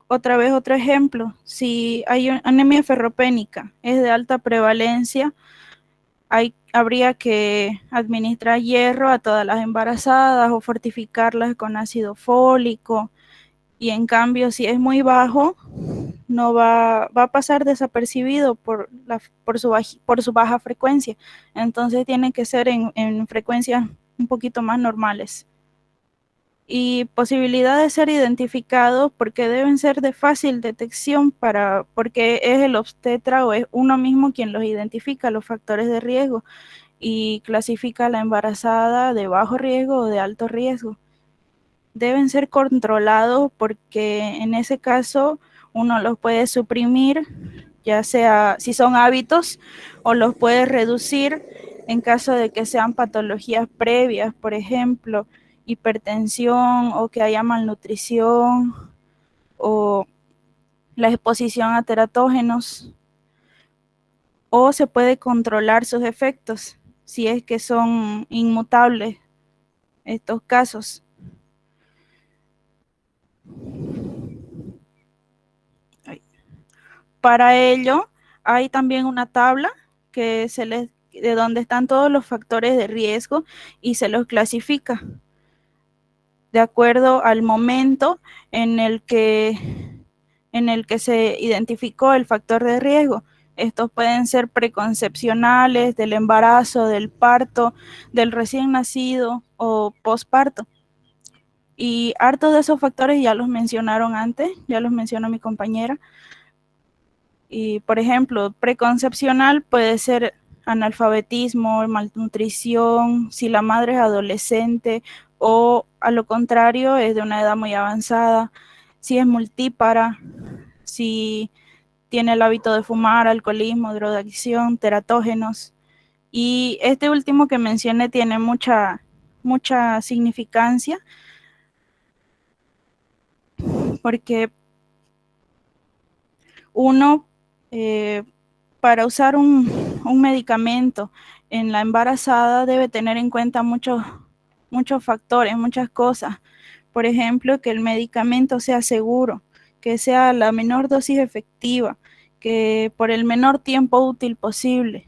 [SPEAKER 4] otra vez, otro ejemplo, si hay anemia ferropénica, es de alta prevalencia, habría que administrar hierro a todas las embarazadas o fortificarlas con ácido fólico. Y en cambio, si es muy bajo, no va a pasar desapercibido por su baja frecuencia. Entonces tiene que ser en frecuencias un poquito más normales. Y posibilidad de ser identificados, porque deben ser de fácil detección, porque es el obstetra o es uno mismo quien los identifica, los factores de riesgo, y clasifica a la embarazada de bajo riesgo o de alto riesgo. Deben ser controlados porque en ese caso uno los puede suprimir, ya sea si son hábitos, o los puede reducir en caso de que sean patologías previas, por ejemplo, hipertensión o que haya malnutrición o la exposición a teratógenos, o se puede controlar sus efectos si es que son inmutables estos casos. Para ello, hay también una tabla de donde están todos los factores de riesgo y se los clasifica de acuerdo al momento en el que se identificó el factor de riesgo. Estos pueden ser preconcepcionales, del embarazo, del parto, del recién nacido o posparto. Y hartos de esos factores ya los mencionaron antes, ya los mencionó mi compañera. Y, por ejemplo, preconcepcional puede ser analfabetismo, malnutrición, si la madre es adolescente o a lo contrario es de una edad muy avanzada, si es multípara, si tiene el hábito de fumar, alcoholismo, drogadicción, teratógenos. Y este último que mencioné tiene mucha significancia porque uno, para usar un medicamento en la embarazada debe tener en cuenta muchos factores, muchas cosas. Por ejemplo, que el medicamento sea seguro, que sea la menor dosis efectiva, que por el menor tiempo útil posible,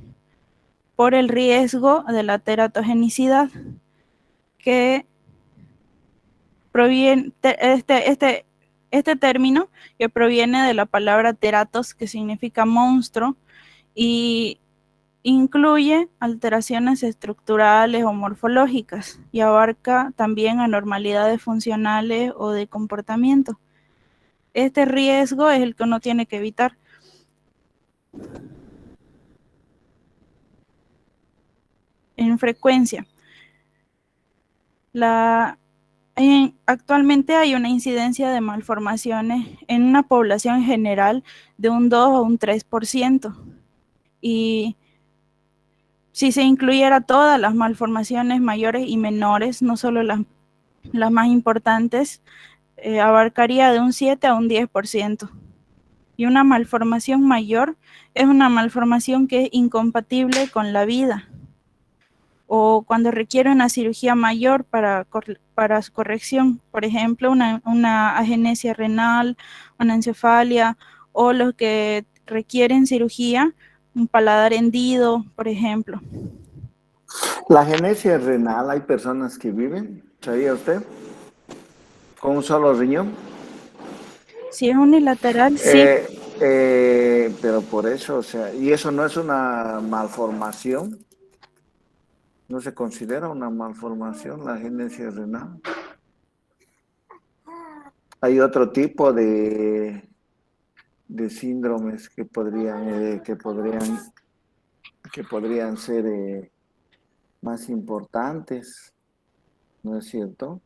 [SPEAKER 4] por el riesgo de la teratogenicidad, que proviene, este término que proviene de la palabra teratos, que significa monstruo, y incluye alteraciones estructurales o morfológicas y abarca también anormalidades funcionales o de comportamiento. Este riesgo es el que uno tiene que evitar. En frecuencia. Actualmente hay una incidencia de malformaciones en una población general de un 2 o un 3%. Y si se incluyera todas las malformaciones mayores y menores, no solo las más importantes, abarcaría de un 7 a un 10%. Y una malformación mayor es una malformación que es incompatible con la vida, o cuando requiere una cirugía mayor para su corrección, por ejemplo, una agenesia renal, una encefalia, o los que requieren cirugía, un paladar hendido, por ejemplo.
[SPEAKER 1] La agenesia renal, hay personas que viven, ¿sabía usted? Con un solo riñón.
[SPEAKER 4] Si es unilateral, sí.
[SPEAKER 1] Pero por eso, o sea, y eso no es una malformación. No se considera una malformación la agenesia renal. Hay otro tipo de síndromes que podrían ser más importantes, ¿no es cierto?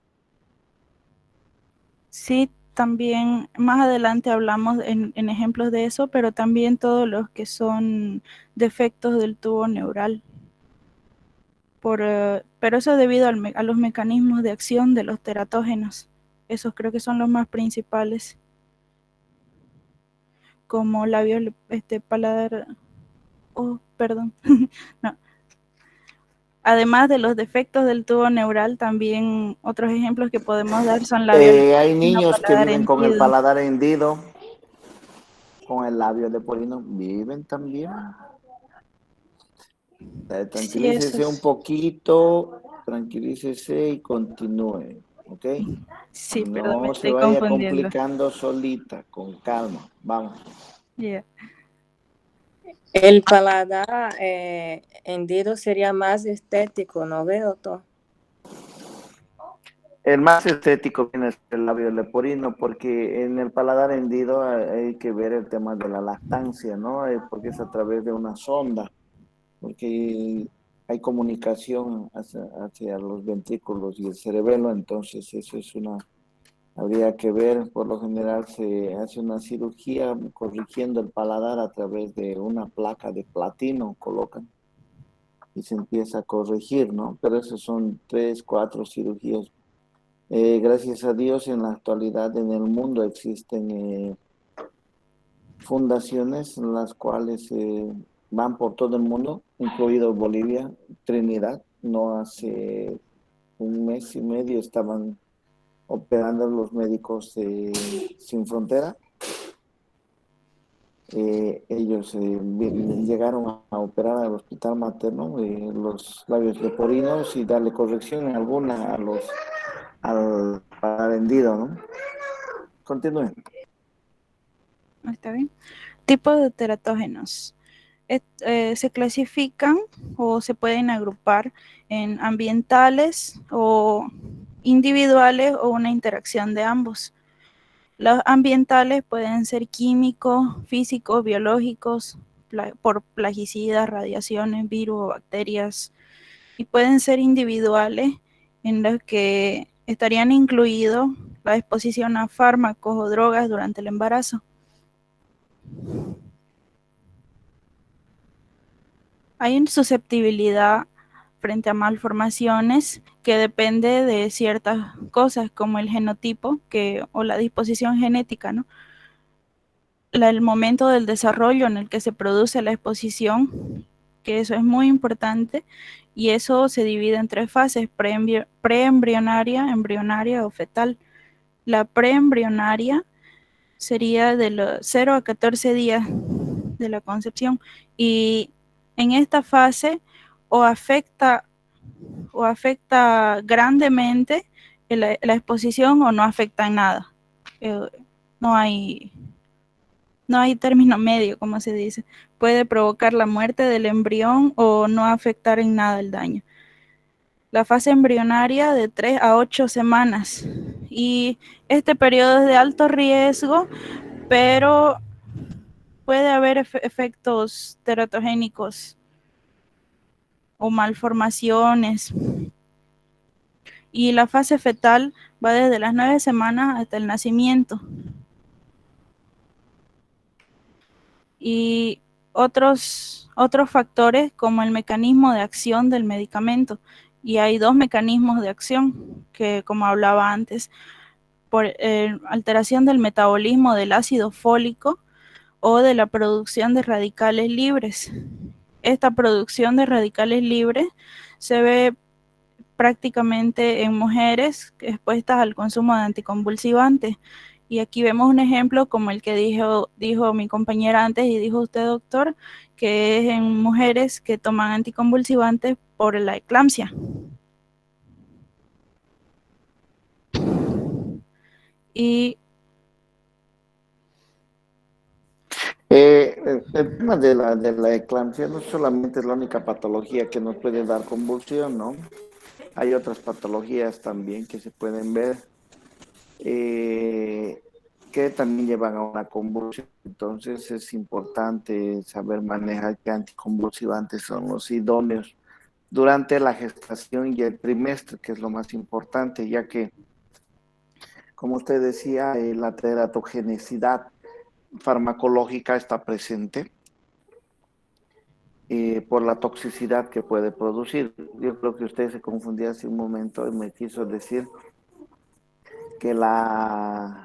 [SPEAKER 4] Sí, también más adelante hablamos en ejemplos de eso, pero también todos los que son defectos del tubo neural. Pero eso debido a los mecanismos de acción de los teratógenos. Esos creo que son los más principales, como labios, paladar, perdón, no. Además de los defectos del tubo neural, también otros ejemplos que podemos dar son labios
[SPEAKER 1] Hay niños que viven con el
[SPEAKER 4] hendido.
[SPEAKER 1] paladar hendido, con el labio leporino, viven también. Tranquilícese un poquito, tranquilícese y continúe, ¿ok?
[SPEAKER 4] Sí, perdón, me
[SPEAKER 1] No se
[SPEAKER 4] estoy
[SPEAKER 1] vaya
[SPEAKER 4] confundiendo.
[SPEAKER 1] complicando solita, con calma, vamos.
[SPEAKER 4] Yeah.
[SPEAKER 3] El paladar hendido sería más estético, ¿no veo todo?
[SPEAKER 1] El más estético viene el labio leporino, porque en el paladar hendido hay que ver el tema de la lactancia, ¿no? Porque es a través de una sonda, porque hay comunicación hacia los ventrículos y el cerebelo, entonces eso es habría que ver, por lo general se hace una cirugía corrigiendo el paladar a través de una placa de platino, colocan, y se empieza a corregir, ¿no? Pero esas son 3, 4 cirugías. Gracias a Dios, en la actualidad en el mundo existen fundaciones en las cuales van por todo el mundo, incluido Bolivia, Trinidad. No hace un mes y medio estaban operando los médicos Sin Frontera. Ellos llegaron a operar al hospital materno los labios leporinos y darle corrección alguna al paladar hendido, ¿no? Continúen.
[SPEAKER 4] ¿Está bien? Tipos de teratógenos. Se clasifican o se pueden agrupar en ambientales o individuales o una interacción de ambos. Los ambientales pueden ser químicos, físicos, biológicos, por plaguicidas, radiaciones, virus o bacterias, y pueden ser individuales en los que estarían incluidos la exposición a fármacos o drogas durante el embarazo. Hay una susceptibilidad frente a malformaciones que depende de ciertas cosas como el genotipo o la disposición genética, ¿no? El momento del desarrollo en el que se produce la exposición, que eso es muy importante, y eso se divide en 3 fases: preembrionaria, embrionaria o fetal. La preembrionaria sería de los 0 a 14 días de la concepción, y en esta fase o afecta grandemente la exposición o no afecta en nada. No hay término medio, como se dice. Puede provocar la muerte del embrión o no afectar en nada el daño. La fase embrionaria de 3 a 8 semanas. Y este periodo es de alto riesgo, pero puede haber efectos teratogénicos o malformaciones. Y la fase fetal va desde las 9 semanas hasta el nacimiento. Y otros factores como el mecanismo de acción del medicamento. Y hay 2 mecanismos de acción que, como hablaba antes, por alteración del metabolismo del ácido fólico o de la producción de radicales libres. Esta producción de radicales libres se ve prácticamente en mujeres expuestas al consumo de anticonvulsivantes. Y aquí vemos un ejemplo como el que dijo mi compañera antes y dijo usted, doctor, que es en mujeres que toman anticonvulsivantes por la eclampsia. Y
[SPEAKER 1] el tema de la eclampsia no solamente es la única patología que nos puede dar convulsión, ¿no? Hay otras patologías también que se pueden ver que también llevan a una convulsión. Entonces es importante saber manejar qué anticonvulsivantes son los idóneos durante la gestación y el trimestre, que es lo más importante, ya que, como usted decía, la teratogenicidad farmacológica está presente por la toxicidad que puede producir. Yo creo que usted se confundía hace un momento y me quiso decir que la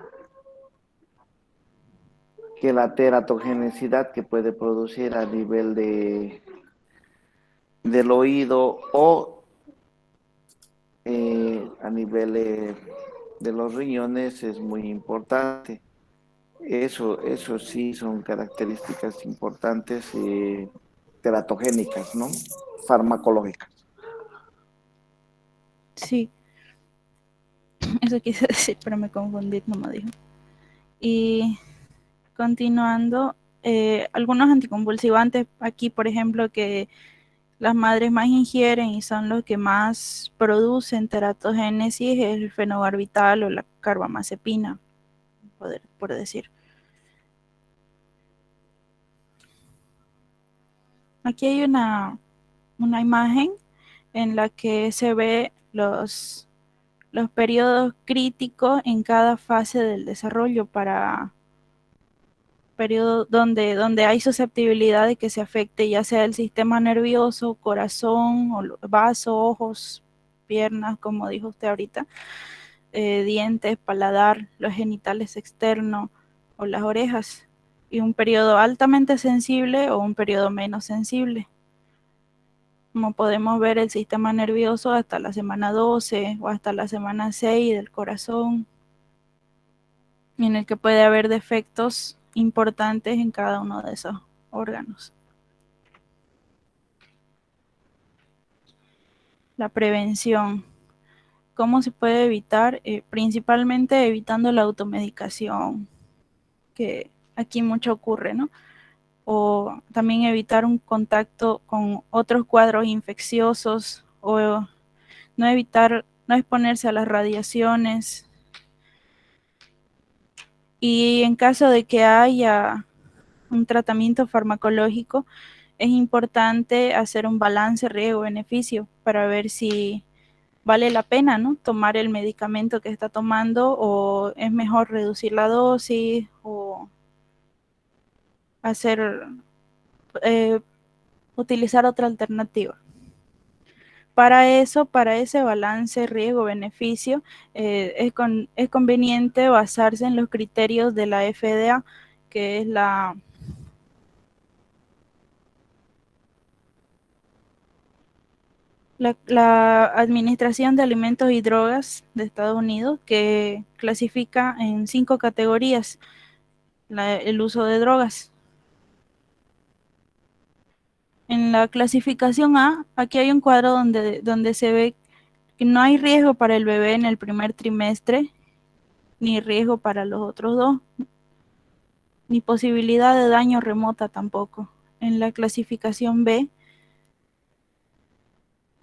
[SPEAKER 1] teratogenicidad que puede producir a nivel del oído o a nivel de los riñones es muy importante. Eso sí son características importantes teratogénicas, ¿no? Farmacológicas.
[SPEAKER 4] sí, eso quise decir, pero me confundí, no me dijo. Y continuando, algunos anticonvulsivantes aquí, por ejemplo, que las madres más ingieren y son los que más producen teratogénesis, es el fenobarbital o la carbamazepina, por decir. Aquí hay una imagen en la que se ve los periodos críticos en cada fase del desarrollo para periodo donde hay susceptibilidad de que se afecte ya sea el sistema nervioso, corazón, o vasos, ojos, piernas, como dijo usted ahorita, dientes, paladar, los genitales externos o las orejas, y un periodo altamente sensible o un periodo menos sensible. Como podemos ver, el sistema nervioso hasta la semana 12 o hasta la semana 6 del corazón, en el que puede haber defectos importantes en cada uno de esos órganos. La prevención. ¿Cómo se puede evitar? Principalmente evitando la automedicación, que aquí mucho ocurre, ¿no? O también evitar un contacto con otros cuadros infecciosos, o no evitar no exponerse a las radiaciones. Y en caso de que haya un tratamiento farmacológico, es importante hacer un balance riesgo-beneficio para ver si vale la pena, ¿no?, tomar el medicamento que está tomando, o es mejor reducir la dosis o hacer utilizar otra alternativa. Para eso, para ese balance riesgo-beneficio, es conveniente basarse en los criterios de la FDA, que es la Administración de Alimentos y Drogas de Estados Unidos, que clasifica en 5 categorías el uso de drogas. En la clasificación A, aquí hay un cuadro donde se ve que no hay riesgo para el bebé en el primer trimestre, ni riesgo para los otros 2, ni posibilidad de daño remota tampoco. En la clasificación B,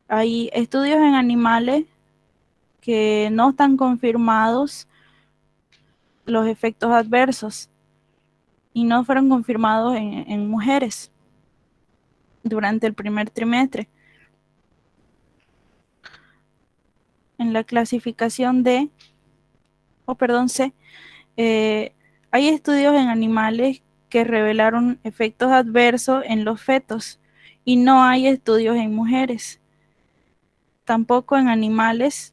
[SPEAKER 4] hay estudios en animales que no están confirmados los efectos adversos y no fueron confirmados en mujeres durante el primer trimestre. En la clasificación C, hay estudios en animales que revelaron efectos adversos en los fetos y no hay estudios en mujeres, tampoco en animales,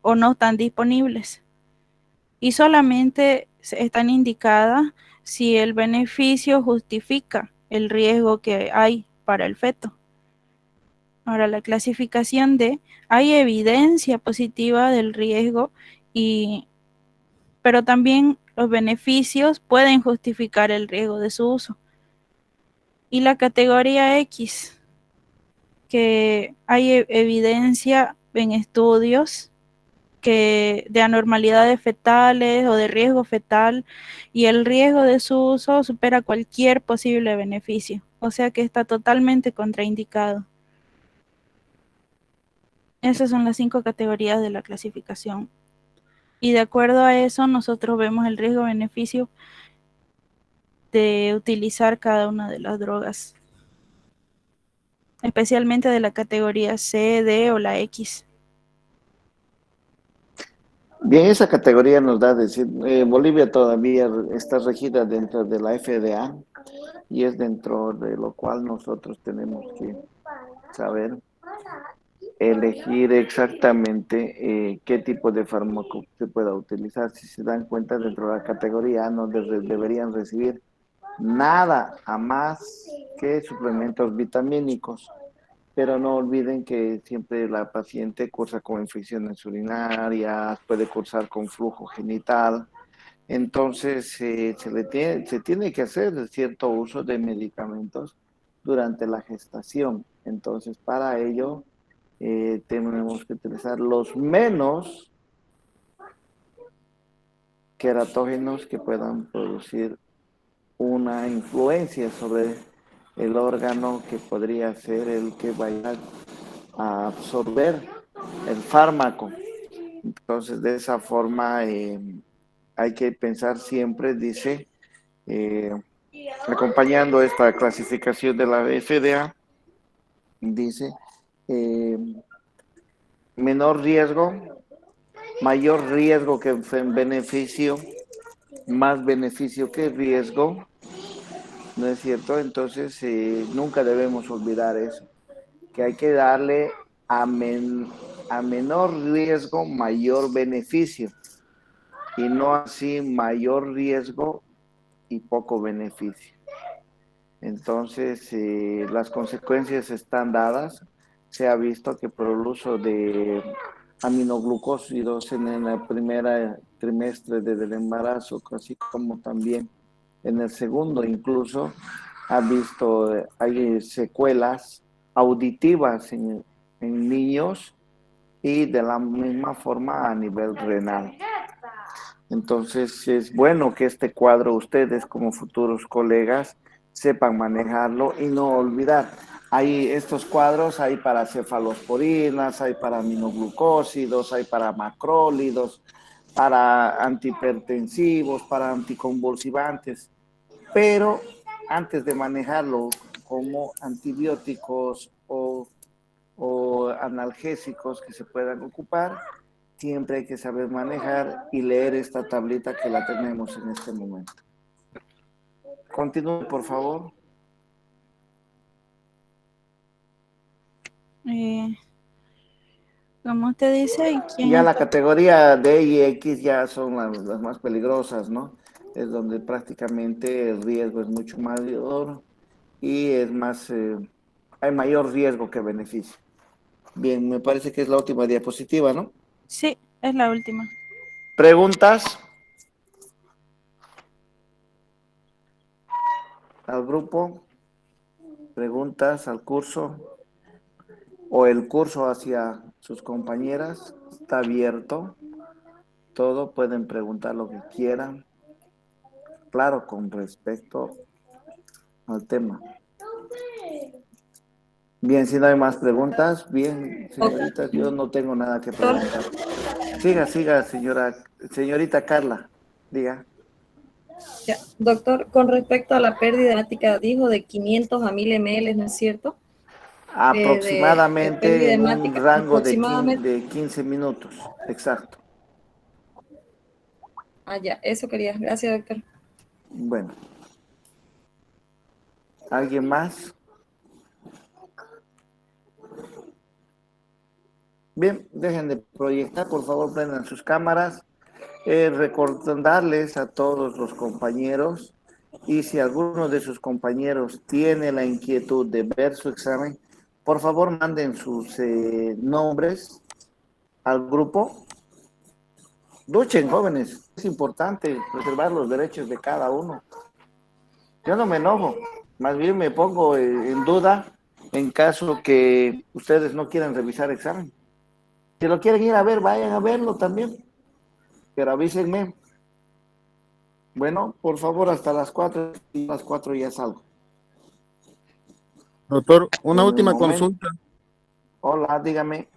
[SPEAKER 4] o no están disponibles, y solamente están indicadas si el beneficio justifica el riesgo que hay para el feto. Ahora, la clasificación D, hay evidencia positiva del riesgo, pero también los beneficios pueden justificar el riesgo de su uso. Y la categoría X, que hay evidencia en estudios de anormalidades fetales o de riesgo fetal, y el riesgo de su uso supera cualquier posible beneficio, o sea que está totalmente contraindicado. Esas son las 5 categorías de la clasificación. Y de acuerdo a eso, nosotros vemos el riesgo-beneficio de utilizar cada una de las drogas, especialmente de la categoría C, D o la X.
[SPEAKER 1] Bien, esa categoría nos da a decir, Bolivia todavía está regida dentro de la FDA, y es dentro de lo cual nosotros tenemos que saber elegir exactamente qué tipo de fármaco se pueda utilizar. Si se dan cuenta, dentro de la categoría A no deberían recibir nada a más que suplementos vitamínicos, pero no olviden que siempre la paciente cursa con infecciones urinarias, puede cursar con flujo genital, entonces se tiene que hacer cierto uso de medicamentos durante la gestación. Entonces, para ello tenemos que utilizar los menos queratógenos que puedan producir una influencia sobre el órgano que podría ser el que vaya a absorber el fármaco. Entonces, de esa forma hay que pensar siempre, dice, acompañando esta clasificación de la FDA, dice, menor riesgo, mayor riesgo que beneficio, más beneficio que riesgo, ¿no es cierto? Entonces, nunca debemos olvidar eso, que hay que darle a menor riesgo, mayor beneficio, y no así mayor riesgo y poco beneficio. Entonces, las consecuencias están dadas. Se ha visto que por el uso de aminoglucósidos en el primer trimestre del embarazo, así como también en el segundo, incluso ha visto, hay secuelas auditivas en niños, y de la misma forma a nivel renal. Entonces es bueno que este cuadro ustedes como futuros colegas sepan manejarlo y no olvidar. Hay estos cuadros, hay para cefalosporinas, hay para aminoglucósidos, hay para macrólidos, para antihipertensivos, para anticonvulsivantes, pero antes de manejarlo como antibióticos o analgésicos que se puedan ocupar, siempre hay que saber manejar y leer esta tablita que la tenemos en este momento. Continúe, por favor.
[SPEAKER 4] Como usted dice,
[SPEAKER 1] Ya la categoría D y X ya son las más peligrosas, ¿no? Es donde prácticamente el riesgo es mucho mayor y es más, hay mayor riesgo que beneficio. Bien, me parece que es la última diapositiva, ¿no?
[SPEAKER 4] Sí, es la última.
[SPEAKER 1] ¿Preguntas al grupo? ¿Preguntas al curso? ¿O el curso hacia sus compañeras? Está abierto. Todo, pueden preguntar lo que quieran. Claro, con respecto al tema. Bien, si no hay más preguntas, bien, señoritas, yo no tengo nada que preguntar. Siga, señorita Carla, diga.
[SPEAKER 5] Ya, doctor, con respecto a la pérdida hemática, dijo de 500 a 1000 ml, ¿no es cierto?
[SPEAKER 1] Aproximadamente
[SPEAKER 5] pérdida
[SPEAKER 1] en un
[SPEAKER 5] hemática,
[SPEAKER 1] rango
[SPEAKER 5] aproximadamente.
[SPEAKER 1] de 15 minutos, exacto.
[SPEAKER 5] Ah, ya, eso quería. Gracias, doctor.
[SPEAKER 1] Bueno. ¿Alguien más? Bien, dejen de proyectar, por favor, prendan sus cámaras. Recordarles a todos los compañeros, y si alguno de sus compañeros tiene la inquietud de ver su examen, por favor manden sus nombres al grupo. Luchen, jóvenes, es importante preservar los derechos de cada uno. Yo no me enojo, más bien me pongo en duda en caso que ustedes no quieran revisar examen. Si lo quieren ir a ver, vayan a verlo también, pero avísenme. Bueno, por favor, hasta las 4, y a las 4 ya salgo.
[SPEAKER 2] Doctor, una
[SPEAKER 1] En el
[SPEAKER 2] última
[SPEAKER 1] momento.
[SPEAKER 2] consulta.
[SPEAKER 1] Hola, dígame.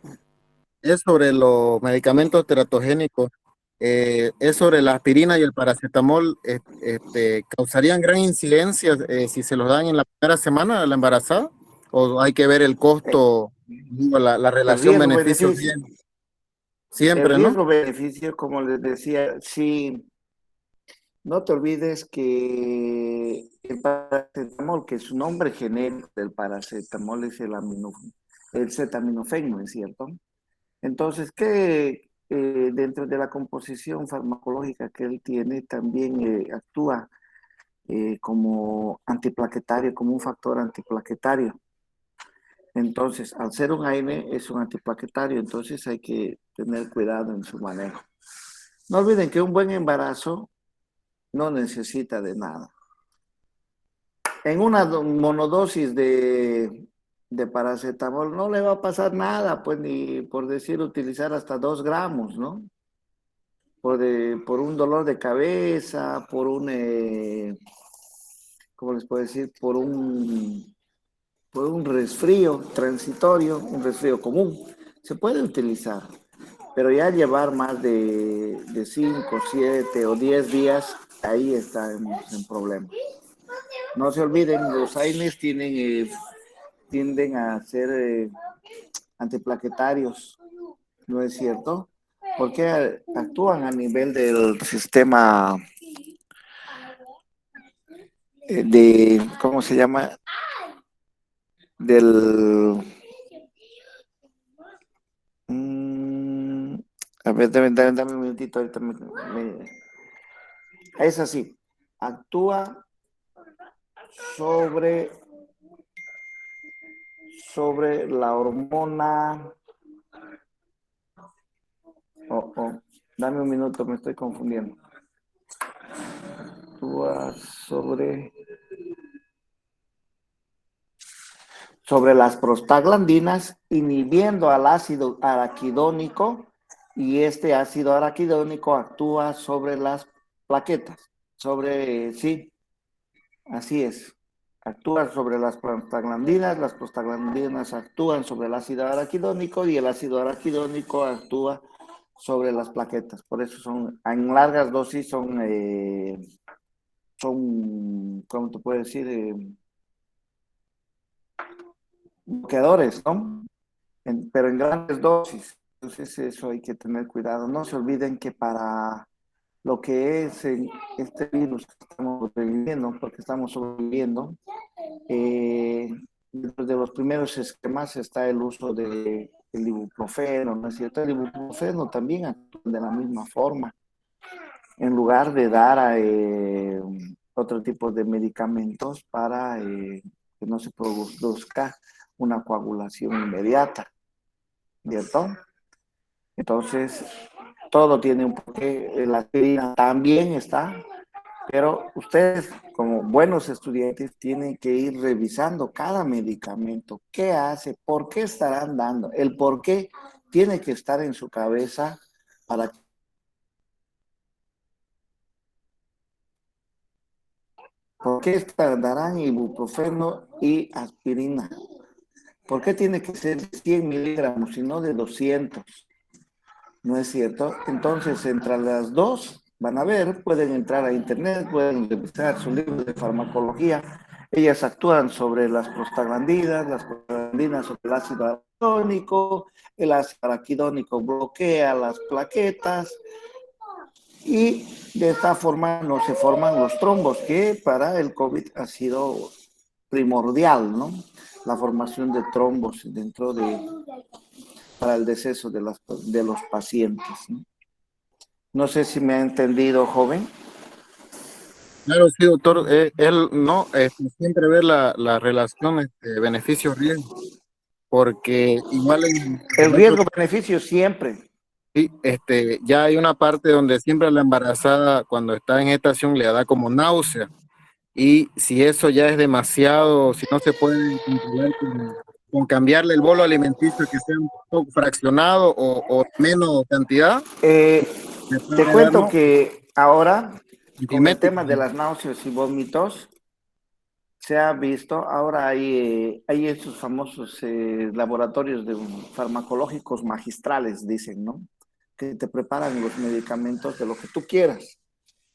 [SPEAKER 2] Es sobre los medicamentos teratogénicos. Es sobre la aspirina y el paracetamol. ¿Causarían gran incidencia si se los dan en la primera semana de la embarazada? ¿O hay que ver el costo, digo, la
[SPEAKER 1] El
[SPEAKER 2] relación
[SPEAKER 1] riesgo-beneficio.
[SPEAKER 2] beneficio
[SPEAKER 1] El
[SPEAKER 2] siempre, ¿no?
[SPEAKER 1] riesgo-beneficio, como les decía, sí, no te olvides que el paracetamol, que su nombre genérico del paracetamol es el acetaminofén, ¿es cierto? Entonces, que dentro de la composición farmacológica que él tiene, también actúa como antiplaquetario, como un factor antiplaquetario. Entonces, al ser un AINE, es un antiplaquetario, entonces hay que tener cuidado en su manejo. No olviden que un buen embarazo no necesita de nada. En una monodosis de paracetamol no le va a pasar nada, pues ni por decir utilizar hasta 2 gramos, ¿no? Por un dolor de cabeza, ¿cómo les puedo decir? Por un resfrío transitorio, un resfrío común. Se puede utilizar, pero ya llevar más de 5, 7 o 10 días, ahí está en problema. No se olviden, los AINES tienden a ser antiplaquetarios, ¿no es cierto? Porque actúan a nivel del sistema ¿cómo se llama? A ver, dame un minutito, ahorita es así, actúa sobre la hormona. Dame un minuto, me estoy confundiendo. Actúa sobre las prostaglandinas, inhibiendo al ácido araquidónico, y este ácido araquidónico actúa sobre las plaquetas, sí, así es, actúa sobre las prostaglandinas actúan sobre el ácido araquidónico y el ácido araquidónico actúa sobre las plaquetas. Por eso son, en largas dosis ¿cómo te puedo decir? Bloqueadores, ¿no? Pero en grandes dosis. Entonces eso hay que tener cuidado. No se olviden que para lo que es este virus que estamos sobreviviendo, porque estamos sobreviviendo, de los primeros esquemas está el uso del ibuprofeno, ¿no es cierto? El ibuprofeno también actúa de la misma forma. En lugar de dar otro tipo de medicamentos para que no se produzca una coagulación inmediata, ¿cierto? Entonces, todo tiene un porqué. La aspirina también está, pero ustedes, como buenos estudiantes, tienen que ir revisando cada medicamento. ¿Qué hace? ¿Por qué estarán dando? El por qué tiene que estar en su cabeza para que... ¿Por qué darán ibuprofeno y aspirina? ¿Por qué tiene que ser 100 miligramos y no de 200? ¿No es cierto? Entonces, entre las dos, van a ver, pueden entrar a internet, pueden revisar su libro de farmacología. Ellas actúan sobre las prostaglandinas sobre el ácido araquidónico, el ácido araquidónico bloquea las plaquetas y de esta forma no se forman los trombos, que para el COVID ha sido primordial, ¿no? La formación de trombos dentro para el deceso de los pacientes, ¿no? No sé si me ha entendido, joven.
[SPEAKER 2] Claro, sí, doctor. Él no, siempre ver la relación beneficio-riesgo, porque igual
[SPEAKER 1] El riesgo-beneficio siempre.
[SPEAKER 2] sí, ya hay una parte donde siempre a la embarazada, cuando está en gestación, le da como náusea. Y si eso ya es demasiado, si no se puede controlar con cambiarle el bolo alimenticio que sea un poco fraccionado o menos cantidad,
[SPEAKER 1] Te cuento que ahora, con el tema de
[SPEAKER 2] ¿no?
[SPEAKER 1] las náuseas y vómitos, se ha visto, ahora hay estos famosos laboratorios farmacológicos magistrales, dicen, ¿no? Que te preparan los medicamentos de lo que tú quieras.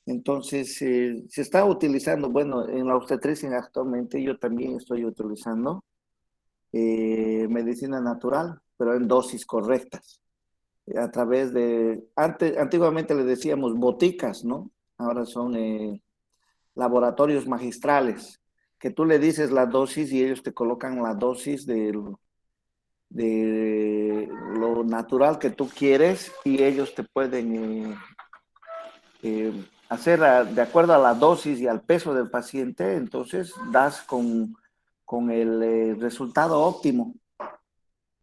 [SPEAKER 1] Entonces, se está utilizando, bueno, en la obstetricia actualmente yo también estoy utilizando medicina natural, pero en dosis correctas. A través de, antiguamente le decíamos boticas, ¿no? Ahora son laboratorios magistrales, que tú le dices la dosis y ellos te colocan la dosis de lo natural que tú quieres y ellos te pueden hacer de acuerdo a la dosis y al peso del paciente, entonces das con el resultado óptimo.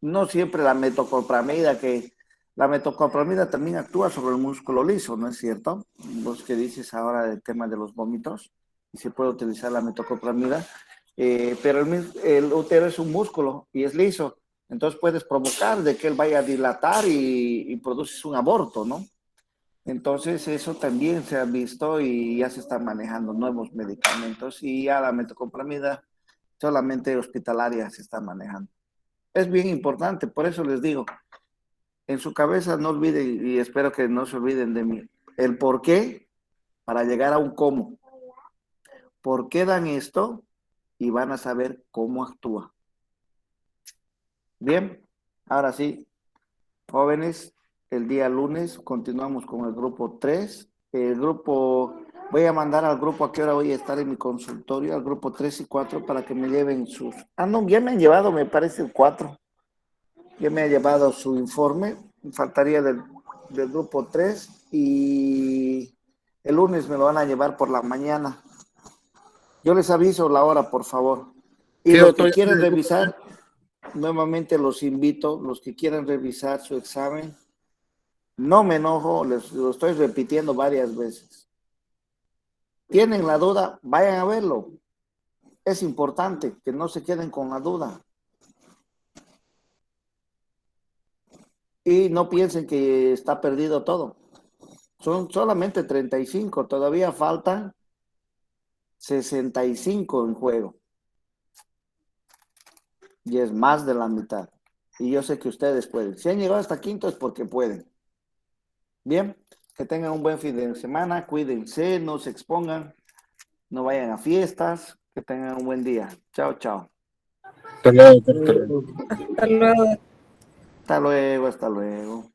[SPEAKER 1] No siempre la metoclopramida, que la metoclopramida también actúa sobre el músculo liso, ¿no es cierto? Vos que dices ahora del tema de los vómitos, y se puede utilizar la metoclopramida, pero el útero es un músculo y es liso, entonces puedes provocar de que él vaya a dilatar y produces un aborto, ¿no? Entonces eso también se ha visto y ya se están manejando nuevos medicamentos y ya la metoclopramida solamente hospitalaria se está manejando. Es bien importante, por eso les digo, en su cabeza no olviden, y espero que no se olviden de mí, el por qué para llegar a un cómo. ¿Por qué dan esto? Y van a saber cómo actúa. Bien, ahora sí, jóvenes, el día lunes continuamos con el grupo 3. El grupo, voy a mandar al grupo a qué hora voy a estar en mi consultorio, al grupo 3 y 4 para que me lleven sus... Ah, no, ya me han llevado, me parece el 4. Ya me ha llevado su informe, faltaría del grupo 3 y el lunes me lo van a llevar por la mañana. Yo les aviso la hora, por favor. Y
[SPEAKER 2] Sí,
[SPEAKER 1] los
[SPEAKER 2] doctor,
[SPEAKER 1] que quieren revisar, nuevamente los invito, los que quieran revisar su examen, no me enojo, les lo estoy repitiendo varias veces. ¿Tienen la duda? Vayan a verlo. Es importante que no se queden con la duda. Y no piensen que está perdido todo. Son solamente 35, todavía faltan 65 en juego. Y es más de la mitad. Y yo sé que ustedes pueden. Si han llegado hasta quinto es porque pueden. Bien, que tengan un buen fin de semana, cuídense, no se expongan, no vayan a fiestas, que tengan un buen día. Chao, chao.
[SPEAKER 2] Hasta luego, doctor.
[SPEAKER 5] Hasta luego.
[SPEAKER 1] Hasta luego, hasta luego.